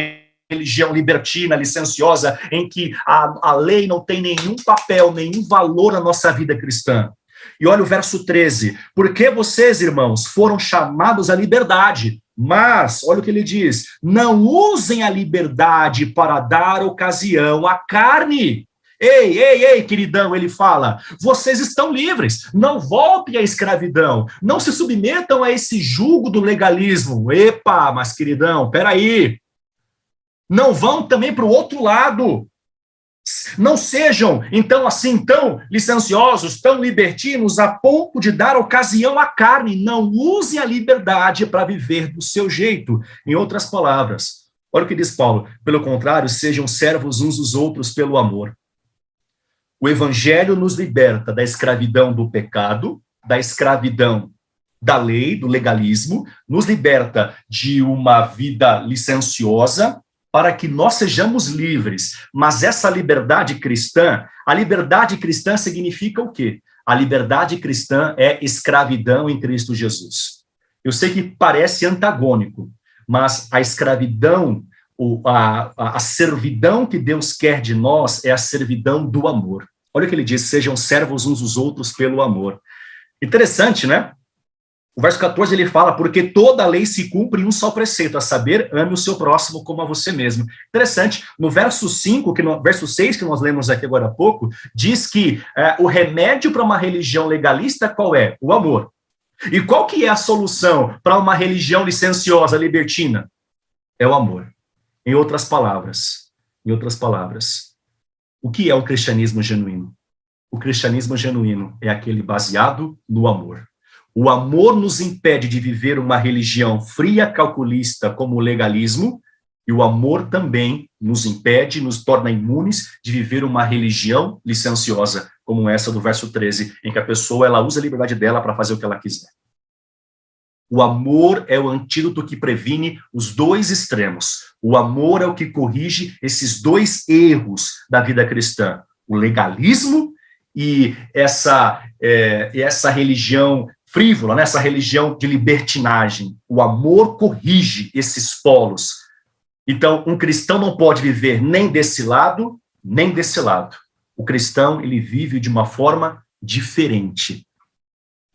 religião libertina, licenciosa, em que a lei não tem nenhum papel, nenhum valor na nossa vida cristã. E olha o verso 13. Porque vocês, irmãos, foram chamados à liberdade, mas, olha o que ele diz, não usem a liberdade para dar ocasião à carne. Ei, queridão, ele fala, vocês estão livres, não voltem à escravidão, não se submetam a esse jugo do legalismo. Epa, mas queridão, peraí, não vão também para o outro lado. Não sejam, então, assim, tão licenciosos, tão libertinos, a ponto de dar ocasião à carne. Não use a liberdade para viver do seu jeito. Em outras palavras, olha o que diz Paulo. Pelo contrário, sejam servos uns dos outros pelo amor. O evangelho nos liberta da escravidão do pecado, da escravidão da lei, do legalismo, nos liberta de uma vida licenciosa, para que nós sejamos livres. Mas essa liberdade cristã, a liberdade cristã significa o quê? A liberdade cristã é escravidão em Cristo Jesus. Eu sei que parece antagônico, mas a escravidão, a servidão que Deus quer de nós é a servidão do amor. Olha o que ele diz, sejam servos uns dos outros pelo amor. Interessante, né? O verso 14, ele fala, porque toda a lei se cumpre em um só preceito, a saber, ame o seu próximo como a você mesmo. Interessante, no verso 6, que nós lemos aqui agora há pouco, diz que o remédio para uma religião legalista, qual é? O amor. E qual que é a solução para uma religião licenciosa, libertina? É o amor. Em outras palavras, o que é o cristianismo genuíno? O cristianismo genuíno é aquele baseado no amor. O amor nos impede de viver uma religião fria, calculista, como o legalismo, e o amor também nos impede, nos torna imunes de viver uma religião licenciosa, como essa do verso 13, em que a pessoa ela usa a liberdade dela para fazer o que ela quiser. O amor é o antídoto que previne os dois extremos. O amor é o que corrige esses dois erros da vida cristã. O legalismo e essa religião frívola, né? Essa religião de libertinagem. O amor corrige esses polos. Então, um cristão não pode viver nem desse lado, nem desse lado. O cristão, ele vive de uma forma diferente.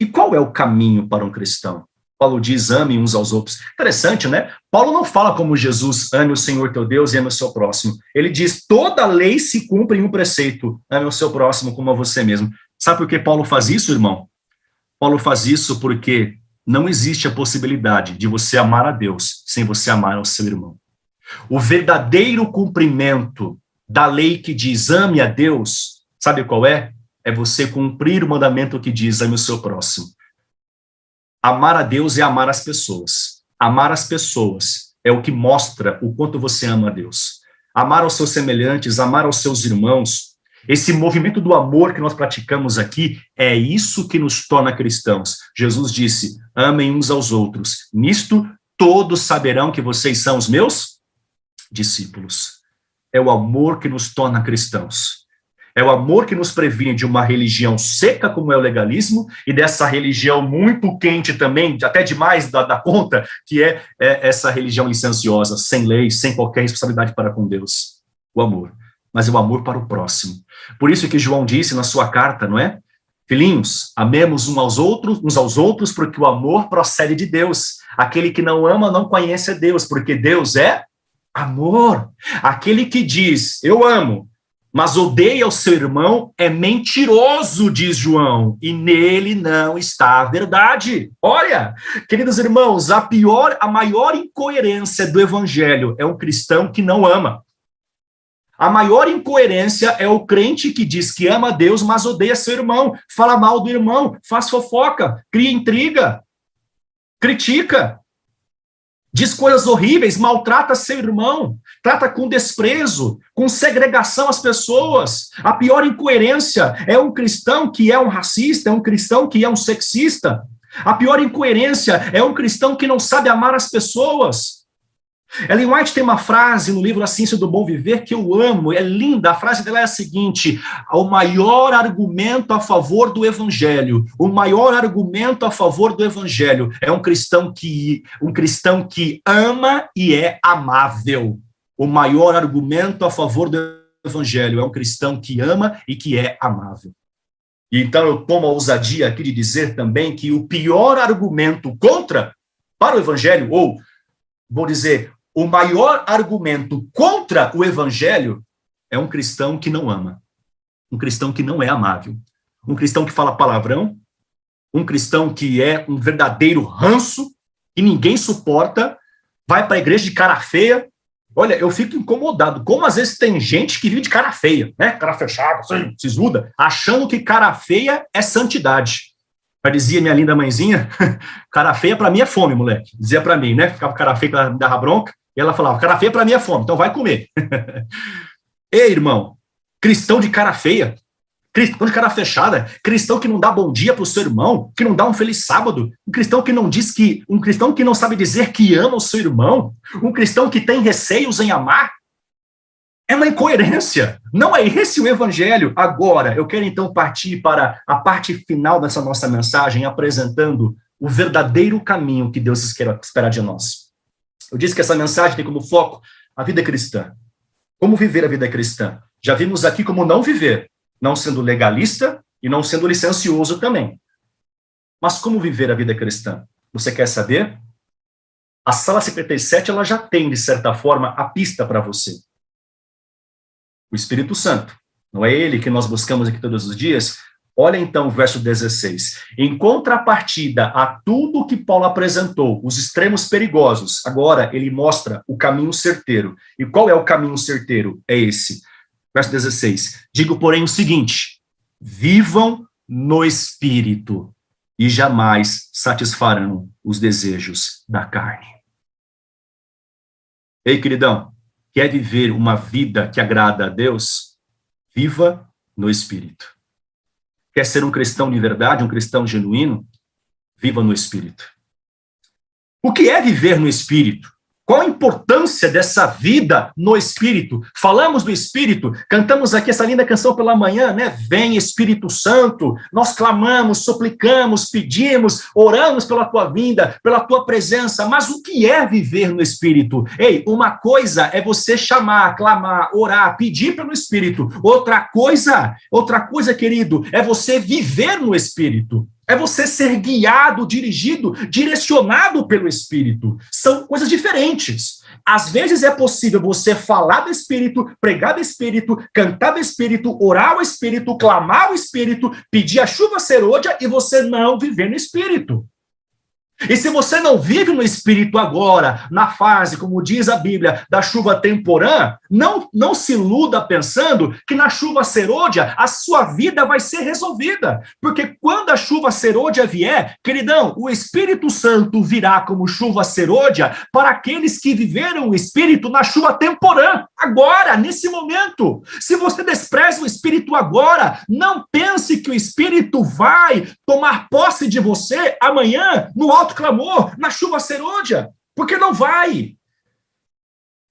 E qual é o caminho para um cristão? Paulo diz, ame uns aos outros. Interessante, né? Paulo não fala como Jesus, ame o Senhor teu Deus e ame o seu próximo. Ele diz, toda lei se cumpre em um preceito, ame o seu próximo como a você mesmo. Sabe por que Paulo faz isso, irmão? Paulo faz isso porque não existe a possibilidade de você amar a Deus sem você amar ao seu irmão. O verdadeiro cumprimento da lei que diz ame a Deus, sabe qual é? É você cumprir o mandamento que diz ame o seu próximo. Amar a Deus é amar as pessoas. Amar as pessoas é o que mostra o quanto você ama a Deus. Amar aos seus semelhantes, amar aos seus irmãos, Esse movimento do amor que nós praticamos aqui, é isso que nos torna cristãos. Jesus disse, amem uns aos outros. Nisto, todos saberão que vocês são os meus discípulos. É o amor que nos torna cristãos. É o amor que nos previne de uma religião seca, como é o legalismo, e dessa religião muito quente também, até demais da conta, que é essa religião licenciosa, sem lei, sem qualquer responsabilidade para com Deus. O amor. Mas é o amor para o próximo. Por isso que João disse na sua carta, não é? Filhinhos, amemos uns aos outros, porque o amor procede de Deus. Aquele que não ama não conhece a Deus, porque Deus é amor. Aquele que diz, eu amo, mas odeia o seu irmão, é mentiroso, diz João, e nele não está a verdade. Olha, queridos irmãos, a maior incoerência do evangelho é um cristão que não ama. A maior incoerência é o crente que diz que ama a Deus, mas odeia seu irmão, fala mal do irmão, faz fofoca, cria intriga, critica, diz coisas horríveis, maltrata seu irmão, trata com desprezo, com segregação as pessoas. A pior incoerência é um cristão que é um racista, é um cristão que é um sexista. A pior incoerência é um cristão que não sabe amar as pessoas. Ellen White tem uma frase no livro A Ciência do Bom Viver que eu amo, é linda. A frase dela é a seguinte: o maior argumento a favor do evangelho, o maior argumento a favor do evangelho é um cristão que ama e é amável. O maior argumento a favor do evangelho é um cristão que ama e que é amável. E então eu tomo a ousadia aqui de dizer também que o pior argumento para o evangelho, ou vou dizer, o maior argumento contra o evangelho é um cristão que não ama, um cristão que não é amável, um cristão que fala palavrão, um cristão que é um verdadeiro ranço, que ninguém suporta, vai para a igreja de cara feia. Olha, eu fico incomodado, como às vezes tem gente que vive de cara feia, né? Cara fechada, assim, sisuda, achando que cara feia é santidade. Mas dizia minha linda mãezinha, cara feia para mim é fome, moleque. Dizia para mim, né? Ficava cara feia, ela me dava bronca, e ela falava, cara feia para mim é fome, então vai comer. Ei, irmão, cristão de cara feia, cristão de cara fechada, cristão que não dá bom dia para o seu irmão, que não dá um feliz sábado, um cristão que não sabe dizer que ama o seu irmão, um cristão que tem receios em amar, é uma incoerência. Não é esse o evangelho. Agora, eu quero então partir para a parte final dessa nossa mensagem, apresentando o verdadeiro caminho que Deus espera de nós. Eu disse que essa mensagem tem como foco a vida cristã. Como viver a vida cristã? Já vimos aqui como não viver, não sendo legalista e não sendo licencioso também. Mas como viver a vida cristã? Você quer saber? A Sala 57, ela já tem, de certa forma, a pista para você. O Espírito Santo. Não é ele que nós buscamos aqui todos os dias? Olha então o verso 16. Em contrapartida a tudo que Paulo apresentou, os extremos perigosos, agora ele mostra o caminho certeiro. E qual é o caminho certeiro? É esse. Verso 16. Digo, porém, o seguinte: vivam no Espírito e jamais satisfarão os desejos da carne. Ei, queridão, quer viver uma vida que agrada a Deus? Viva no Espírito. Quer ser um cristão de verdade, um cristão genuíno? Viva no Espírito. O que é viver no Espírito? Qual a importância dessa vida no Espírito? Falamos do Espírito, cantamos aqui essa linda canção pela manhã, né? Vem Espírito Santo, nós clamamos, suplicamos, pedimos, oramos pela tua vinda, pela tua presença, mas o que é viver no Espírito? Ei, uma coisa é você chamar, clamar, orar, pedir pelo Espírito, outra coisa, querido, é você viver no Espírito. É você ser guiado, dirigido, direcionado pelo Espírito. São coisas diferentes. Às vezes é possível você falar do Espírito, pregar do Espírito, cantar do Espírito, orar ao Espírito, clamar ao Espírito, pedir a chuva serôdia e você não viver no Espírito. E se você não vive no Espírito agora, na fase, como diz a Bíblia, da chuva temporã, não se iluda pensando que na chuva serôdia a sua vida vai ser resolvida. Porque quando a chuva serôdia vier, queridão, o Espírito Santo virá como chuva serôdia para aqueles que viveram o Espírito na chuva temporã, agora. agora, nesse momento. Se você despreza o Espírito agora, não pense que o Espírito vai tomar posse de você amanhã, no alto clamor, na chuva serôdia, porque não vai.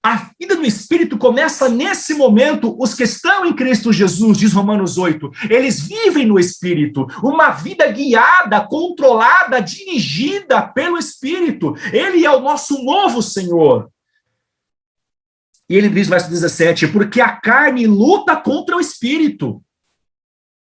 A vida do Espírito começa nesse momento. Os que estão em Cristo Jesus, diz Romanos 8, eles vivem no Espírito, uma vida guiada, controlada, dirigida pelo Espírito. Ele é o nosso novo Senhor. E ele diz no verso 17, porque a carne luta contra o Espírito.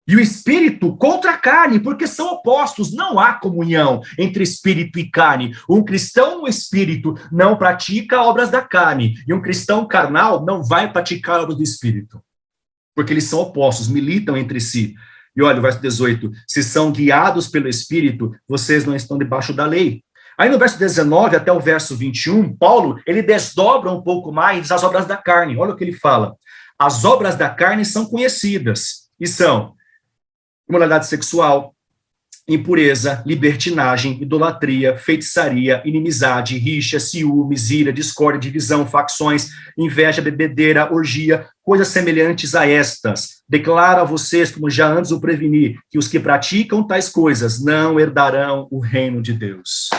E o Espírito contra a carne, porque são opostos. Não há comunhão entre Espírito e carne. Um cristão no Espírito não pratica obras da carne. E um cristão carnal não vai praticar obras do Espírito. Porque eles são opostos, militam entre si. E olha o verso 18. Se são guiados pelo Espírito, vocês não estão debaixo da lei. Aí no verso 19 até o verso 21, Paulo, ele desdobra um pouco mais as obras da carne. Olha o que ele fala. As obras da carne são conhecidas. E são imoralidade sexual, impureza, libertinagem, idolatria, feitiçaria, inimizade, rixa, ciúmes, ira, discórdia, divisão, facções, inveja, bebedeira, orgia, coisas semelhantes a estas. Declaro a vocês, como já antes o preveni, que os que praticam tais coisas não herdarão o reino de Deus.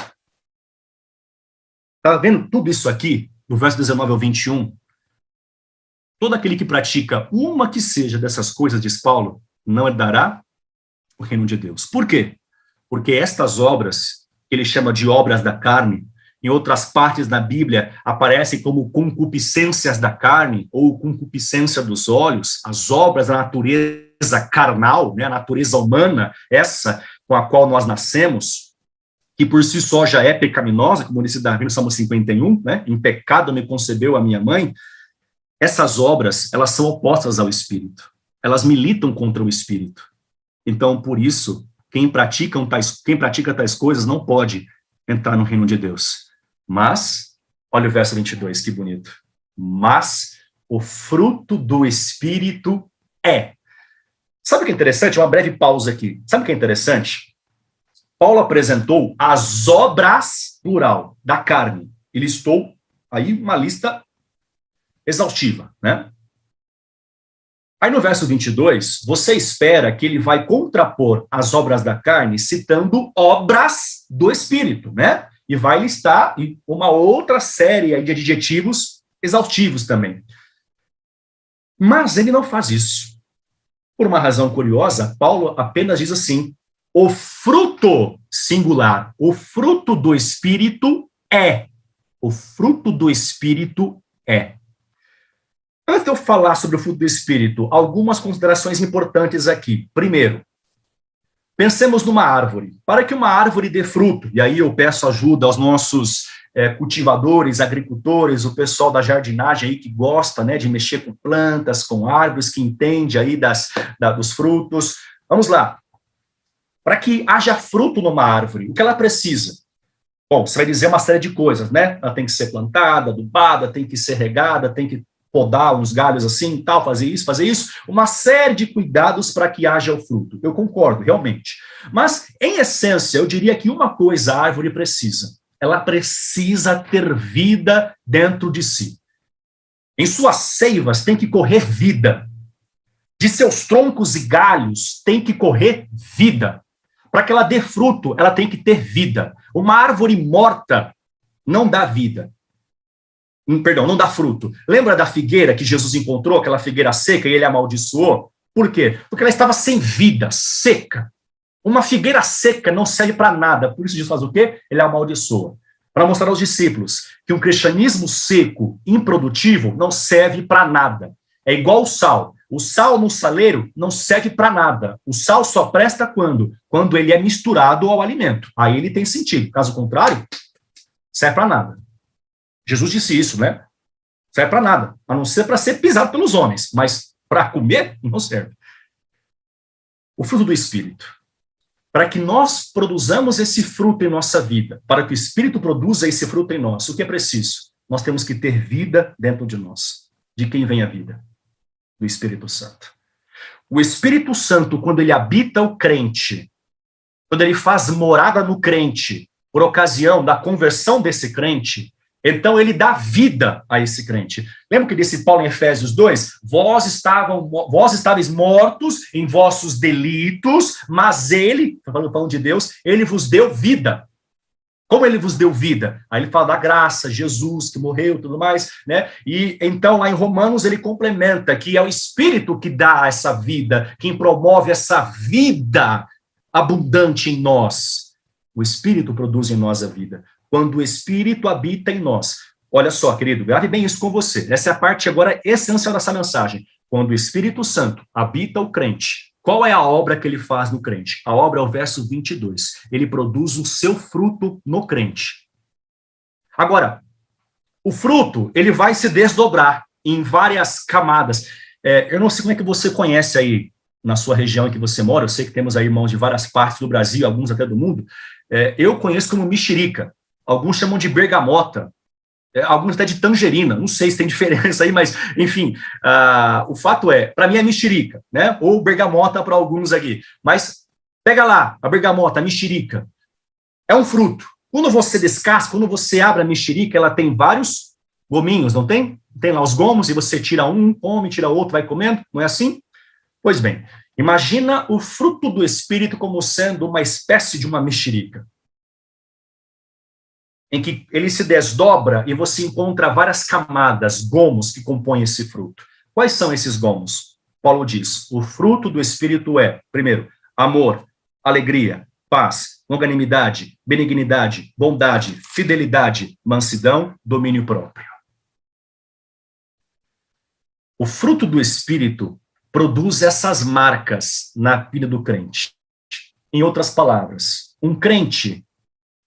Está vendo tudo isso aqui, do verso 19 ao 21? Todo aquele que pratica uma que seja dessas coisas, diz Paulo, não herdará o reino de Deus. Por quê? Porque estas obras, que ele chama de obras da carne, em outras partes da Bíblia aparecem como concupiscências da carne ou concupiscência dos olhos, as obras da natureza carnal, né, a natureza humana, essa com a qual nós nascemos, que por si só já é pecaminosa, como disse Davi no Salmo 51, né, em pecado me concebeu a minha mãe. Essas obras, elas são opostas ao Espírito. Elas militam contra o Espírito. Então, por isso, quem pratica tais coisas não pode entrar no reino de Deus. Mas, olha o verso 22, que bonito. Mas o fruto do Espírito é. Sabe o que é interessante? Uma breve pausa aqui. Sabe o que é interessante? Paulo apresentou as obras, plural, da carne. E listou aí uma lista exaustiva, né? Aí no verso 22, você espera que ele vai contrapor as obras da carne citando obras do Espírito, né? E vai listar uma outra série de adjetivos exaustivos também. Mas ele não faz isso. Por uma razão curiosa, Paulo apenas diz assim, o fruto singular, o fruto do Espírito é. O fruto do Espírito é. Antes de eu falar sobre o fruto do Espírito, algumas considerações importantes aqui. Primeiro, pensemos numa árvore. Para que uma árvore dê fruto, e aí eu peço ajuda aos nossos cultivadores, agricultores, o pessoal da jardinagem aí que gosta, né, de mexer com plantas, com árvores, que entende aí dos frutos. Vamos lá. Para que haja fruto numa árvore, o que ela precisa? Bom, você vai dizer uma série de coisas, né? Ela tem que ser plantada, adubada, tem que ser regada, tem que podar uns galhos assim e tal, fazer isso, uma série de cuidados para que haja o fruto. Eu concordo, realmente. Mas, em essência, eu diria que uma coisa a árvore precisa. Ela precisa ter vida dentro de si. Em suas seivas tem que correr vida. De seus troncos e galhos tem que correr vida. Para que ela dê fruto, ela tem que ter vida. Uma árvore morta não dá vida. Perdão, não dá fruto. Lembra da figueira que Jesus encontrou, aquela figueira seca, e ele amaldiçoou? Por quê? Porque ela estava sem vida, seca. Uma figueira seca não serve para nada. Por isso Jesus faz o quê? Ele amaldiçoa. Para mostrar aos discípulos que um cristianismo seco, improdutivo, não serve para nada. É igual o sal. O sal no saleiro não serve para nada. O sal só presta quando? Quando ele é misturado ao alimento. Aí ele tem sentido. Caso contrário, serve para nada. Jesus disse isso, né? Serve para nada, a não ser para ser pisado pelos homens, mas para comer, não serve. O fruto do Espírito. Para que nós produzamos esse fruto em nossa vida, para que o Espírito produza esse fruto em nós, o que é preciso? Nós temos que ter vida dentro de nós. De quem vem a vida? Do Espírito Santo. O Espírito Santo, quando ele habita o crente, quando ele faz morada no crente, por ocasião da conversão desse crente, Então ele dá vida a esse crente. Lembra que disse Paulo em Efésios 2? Vós estáveis mortos em vossos delitos, mas ele, falando de Deus, ele vos deu vida. Como ele vos deu vida? Aí ele fala da graça, Jesus que morreu e tudo mais, né? E então lá em Romanos ele complementa que é o Espírito que dá essa vida, quem promove essa vida abundante em nós. O Espírito produz em nós a vida. Quando o Espírito habita em nós. Olha só, querido, grave bem isso com você. Essa é a parte agora essencial dessa mensagem. Quando o Espírito Santo habita o crente, qual é a obra que ele faz no crente? A obra é o verso 22. Ele produz o seu fruto no crente. Agora, o fruto, ele vai se desdobrar em várias camadas. Eu não sei como é que você conhece aí na sua região em que você mora, eu sei que temos aí irmãos de várias partes do Brasil, alguns até do mundo. Eu conheço como mexerica, alguns chamam de bergamota, alguns até de tangerina, não sei se tem diferença aí, mas, enfim, o fato é, para mim é mexerica, né? Ou bergamota para alguns aqui. Mas pega lá, a bergamota, a mexerica, é um fruto. Quando você descasca, quando você abre a mexerica, ela tem vários gominhos, não tem? Tem lá os gomos, e você tira um, come, tira outro, vai comendo, não é assim? Pois bem, imagina o fruto do Espírito como sendo uma espécie de uma mexerica, em que ele se desdobra e você encontra várias camadas, gomos que compõem esse fruto. Quais são esses gomos? Paulo diz, o fruto do Espírito é, primeiro, amor, alegria, paz, longanimidade, benignidade, bondade, fidelidade, mansidão, domínio próprio. O fruto do Espírito produz essas marcas na vida do crente. Em outras palavras, um crente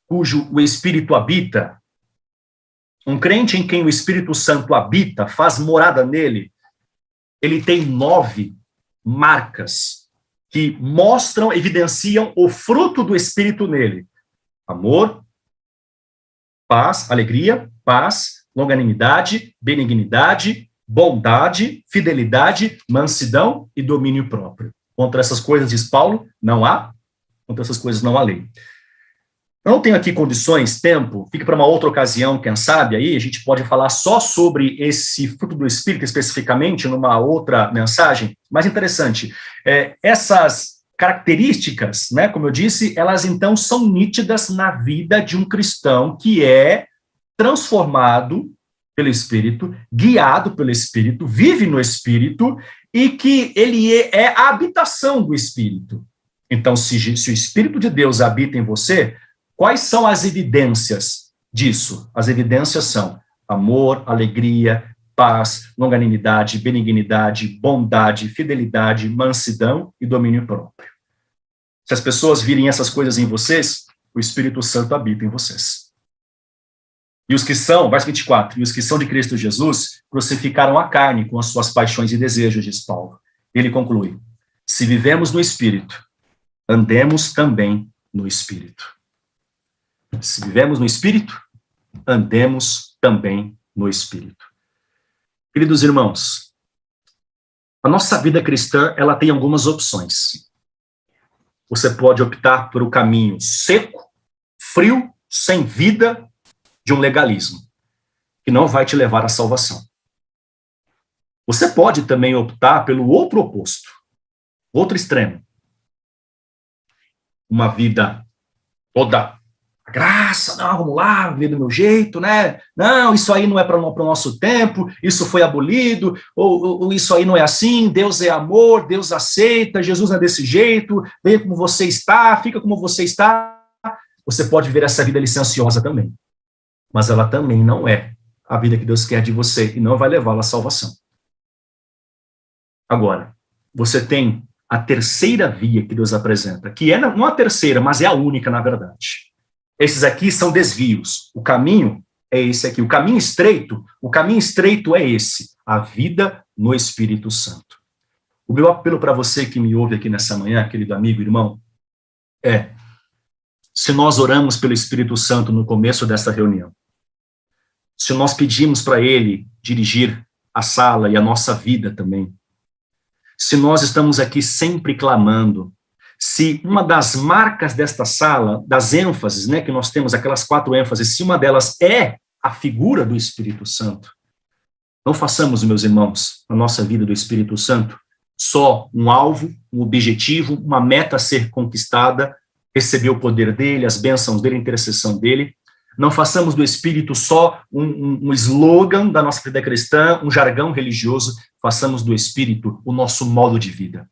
cujo o Espírito habita, um crente em quem o Espírito Santo habita, faz morada nele, ele tem 9 marcas que mostram, evidenciam o fruto do Espírito nele. Amor, paz, alegria, paz, longanimidade, benignidade, bondade, fidelidade, mansidão e domínio próprio. Contra essas coisas, diz Paulo, não há. Contra essas coisas não há lei. Eu não tenho aqui condições, tempo, fica para uma outra ocasião, quem sabe, aí a gente pode falar só sobre esse fruto do Espírito especificamente, numa outra mensagem, mas interessante, essas características, né, como eu disse, elas então são nítidas na vida de um cristão que é transformado pelo Espírito, guiado pelo Espírito, vive no Espírito, e que ele é a habitação do Espírito. Então, se o Espírito de Deus habita em você, quais são as evidências disso? As evidências são amor, alegria, paz, longanimidade, benignidade, bondade, fidelidade, mansidão e domínio próprio. Se as pessoas virem essas coisas em vocês, o Espírito Santo habita em vocês. E os que são, verso 24, e os que são de Cristo Jesus crucificaram a carne com as suas paixões e desejos, diz Paulo. Ele conclui, se vivemos no Espírito, andemos também no Espírito. Se vivemos no Espírito, andemos também no Espírito. Queridos irmãos, a nossa vida cristã, ela tem algumas opções. Você pode optar por um caminho seco, frio, sem vida, de um legalismo, que não vai te levar à salvação. Você pode também optar pelo outro oposto, outro extremo. Uma vida toda graça, não, vamos lá, viver do meu jeito, né? Não, isso aí não é para o nosso tempo, isso foi abolido, ou isso aí não é assim, Deus é amor, Deus aceita, Jesus é desse jeito, venha como você está, fica como você está. Você pode viver essa vida licenciosa também. Mas ela também não é a vida que Deus quer de você e não vai levá-la à salvação. Agora, você tem a terceira via que Deus apresenta, que é não a terceira, mas é a única, na verdade. Esses aqui são desvios. O caminho é esse aqui. O caminho estreito é esse, a vida no Espírito Santo. O meu apelo para você que me ouve aqui nessa manhã, querido amigo e irmão, se nós oramos pelo Espírito Santo no começo desta reunião, se nós pedimos para ele dirigir a sala e a nossa vida também, se nós estamos aqui sempre clamando, se uma das marcas desta sala, das ênfases, né, que nós temos, aquelas 4 ênfases, se uma delas é a figura do Espírito Santo. Não façamos, meus irmãos, a nossa vida do Espírito Santo só um alvo, um objetivo, uma meta a ser conquistada, receber o poder dele, as bênçãos dele, a intercessão dele. Não façamos do Espírito só um slogan da nossa vida cristã, um jargão religioso. Façamos do Espírito o nosso modo de vida.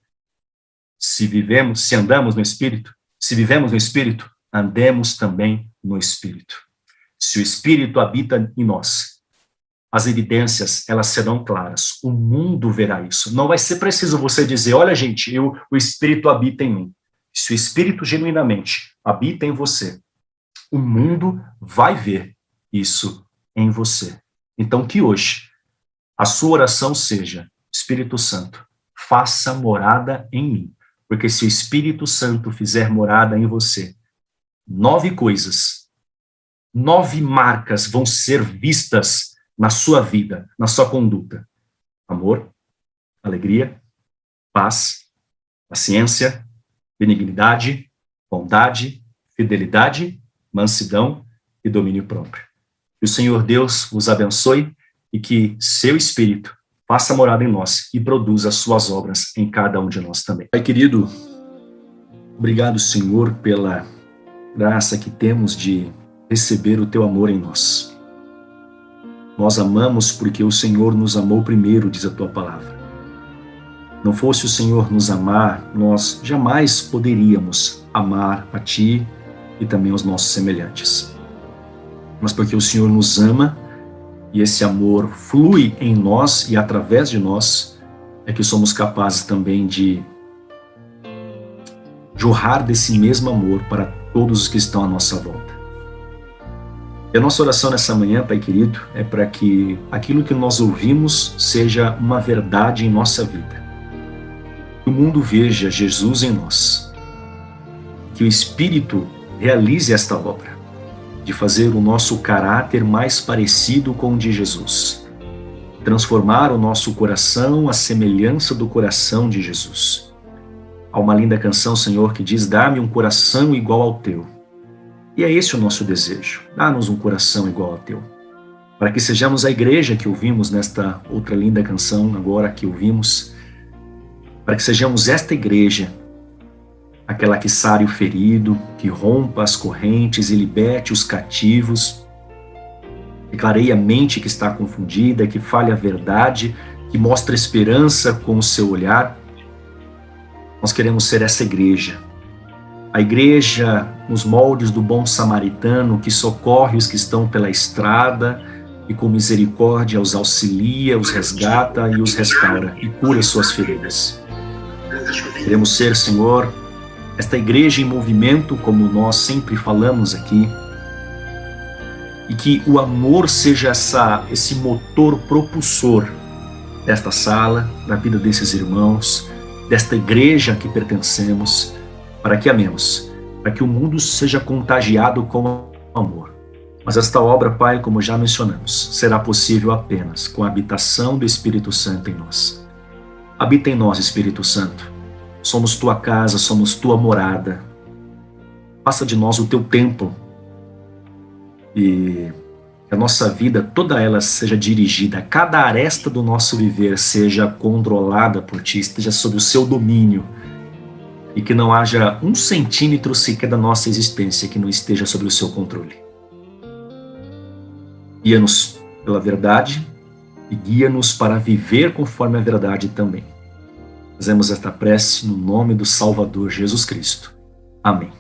Se andamos no Espírito, se vivemos no Espírito, andemos também no Espírito. Se o Espírito habita em nós, as evidências, elas serão claras. O mundo verá isso. Não vai ser preciso você dizer, olha, gente, o Espírito habita em mim. Se o Espírito genuinamente habita em você, o mundo vai ver isso em você. Então, que hoje a sua oração seja, Espírito Santo, faça morada em mim. Porque se o Espírito Santo fizer morada em você, 9 coisas, 9 marcas vão ser vistas na sua vida, na sua conduta. Amor, alegria, paz, paciência, benignidade, bondade, fidelidade, mansidão e domínio próprio. Que o Senhor Deus vos abençoe e que seu Espírito faça morada em nós e produza as suas obras em cada um de nós também. Pai querido, obrigado, Senhor, pela graça que temos de receber o teu amor em nós. Nós amamos porque o Senhor nos amou primeiro, diz a tua palavra. Não fosse o Senhor nos amar, nós jamais poderíamos amar a ti e também aos nossos semelhantes. Mas porque o Senhor nos ama e esse amor flui em nós e através de nós, é que somos capazes também de jorrar desse mesmo amor para todos os que estão à nossa volta. E a nossa oração nessa manhã, Pai querido, é para que aquilo que nós ouvimos seja uma verdade em nossa vida. Que o mundo veja Jesus em nós. Que o Espírito realize esta obra, de fazer o nosso caráter mais parecido com o de Jesus. Transformar o nosso coração à semelhança do coração de Jesus. Há uma linda canção, Senhor, que diz, dá-me um coração igual ao teu. E é esse o nosso desejo, dá-nos um coração igual ao teu. Para que sejamos a igreja que ouvimos nesta outra linda canção, agora que ouvimos, para que sejamos esta igreja, aquela que sare o ferido, que rompa as correntes e liberte os cativos, que clareie a mente que está confundida, que fale a verdade, que mostre esperança com o seu olhar. Nós queremos ser essa igreja. A igreja nos moldes do bom samaritano que socorre os que estão pela estrada e com misericórdia os auxilia, os resgata e os restaura e cura suas feridas. Queremos ser, Senhor, esta igreja em movimento, como nós sempre falamos aqui, e que o amor seja esse motor propulsor desta sala, da vida desses irmãos, desta igreja a que pertencemos, para que amemos, para que o mundo seja contagiado com amor. Mas esta obra, Pai, como já mencionamos, será possível apenas com a habitação do Espírito Santo em nós. Habita em nós, Espírito Santo. Somos tua casa, somos tua morada. Faça de nós o teu templo. E que a nossa vida, toda ela seja dirigida, cada aresta do nosso viver seja controlada por ti, esteja sob o seu domínio. E que não haja 1 centímetro sequer da nossa existência que não esteja sob o seu controle. Guia-nos pela verdade e guia-nos para viver conforme a verdade também. Fazemos esta prece no nome do Salvador Jesus Cristo. Amém.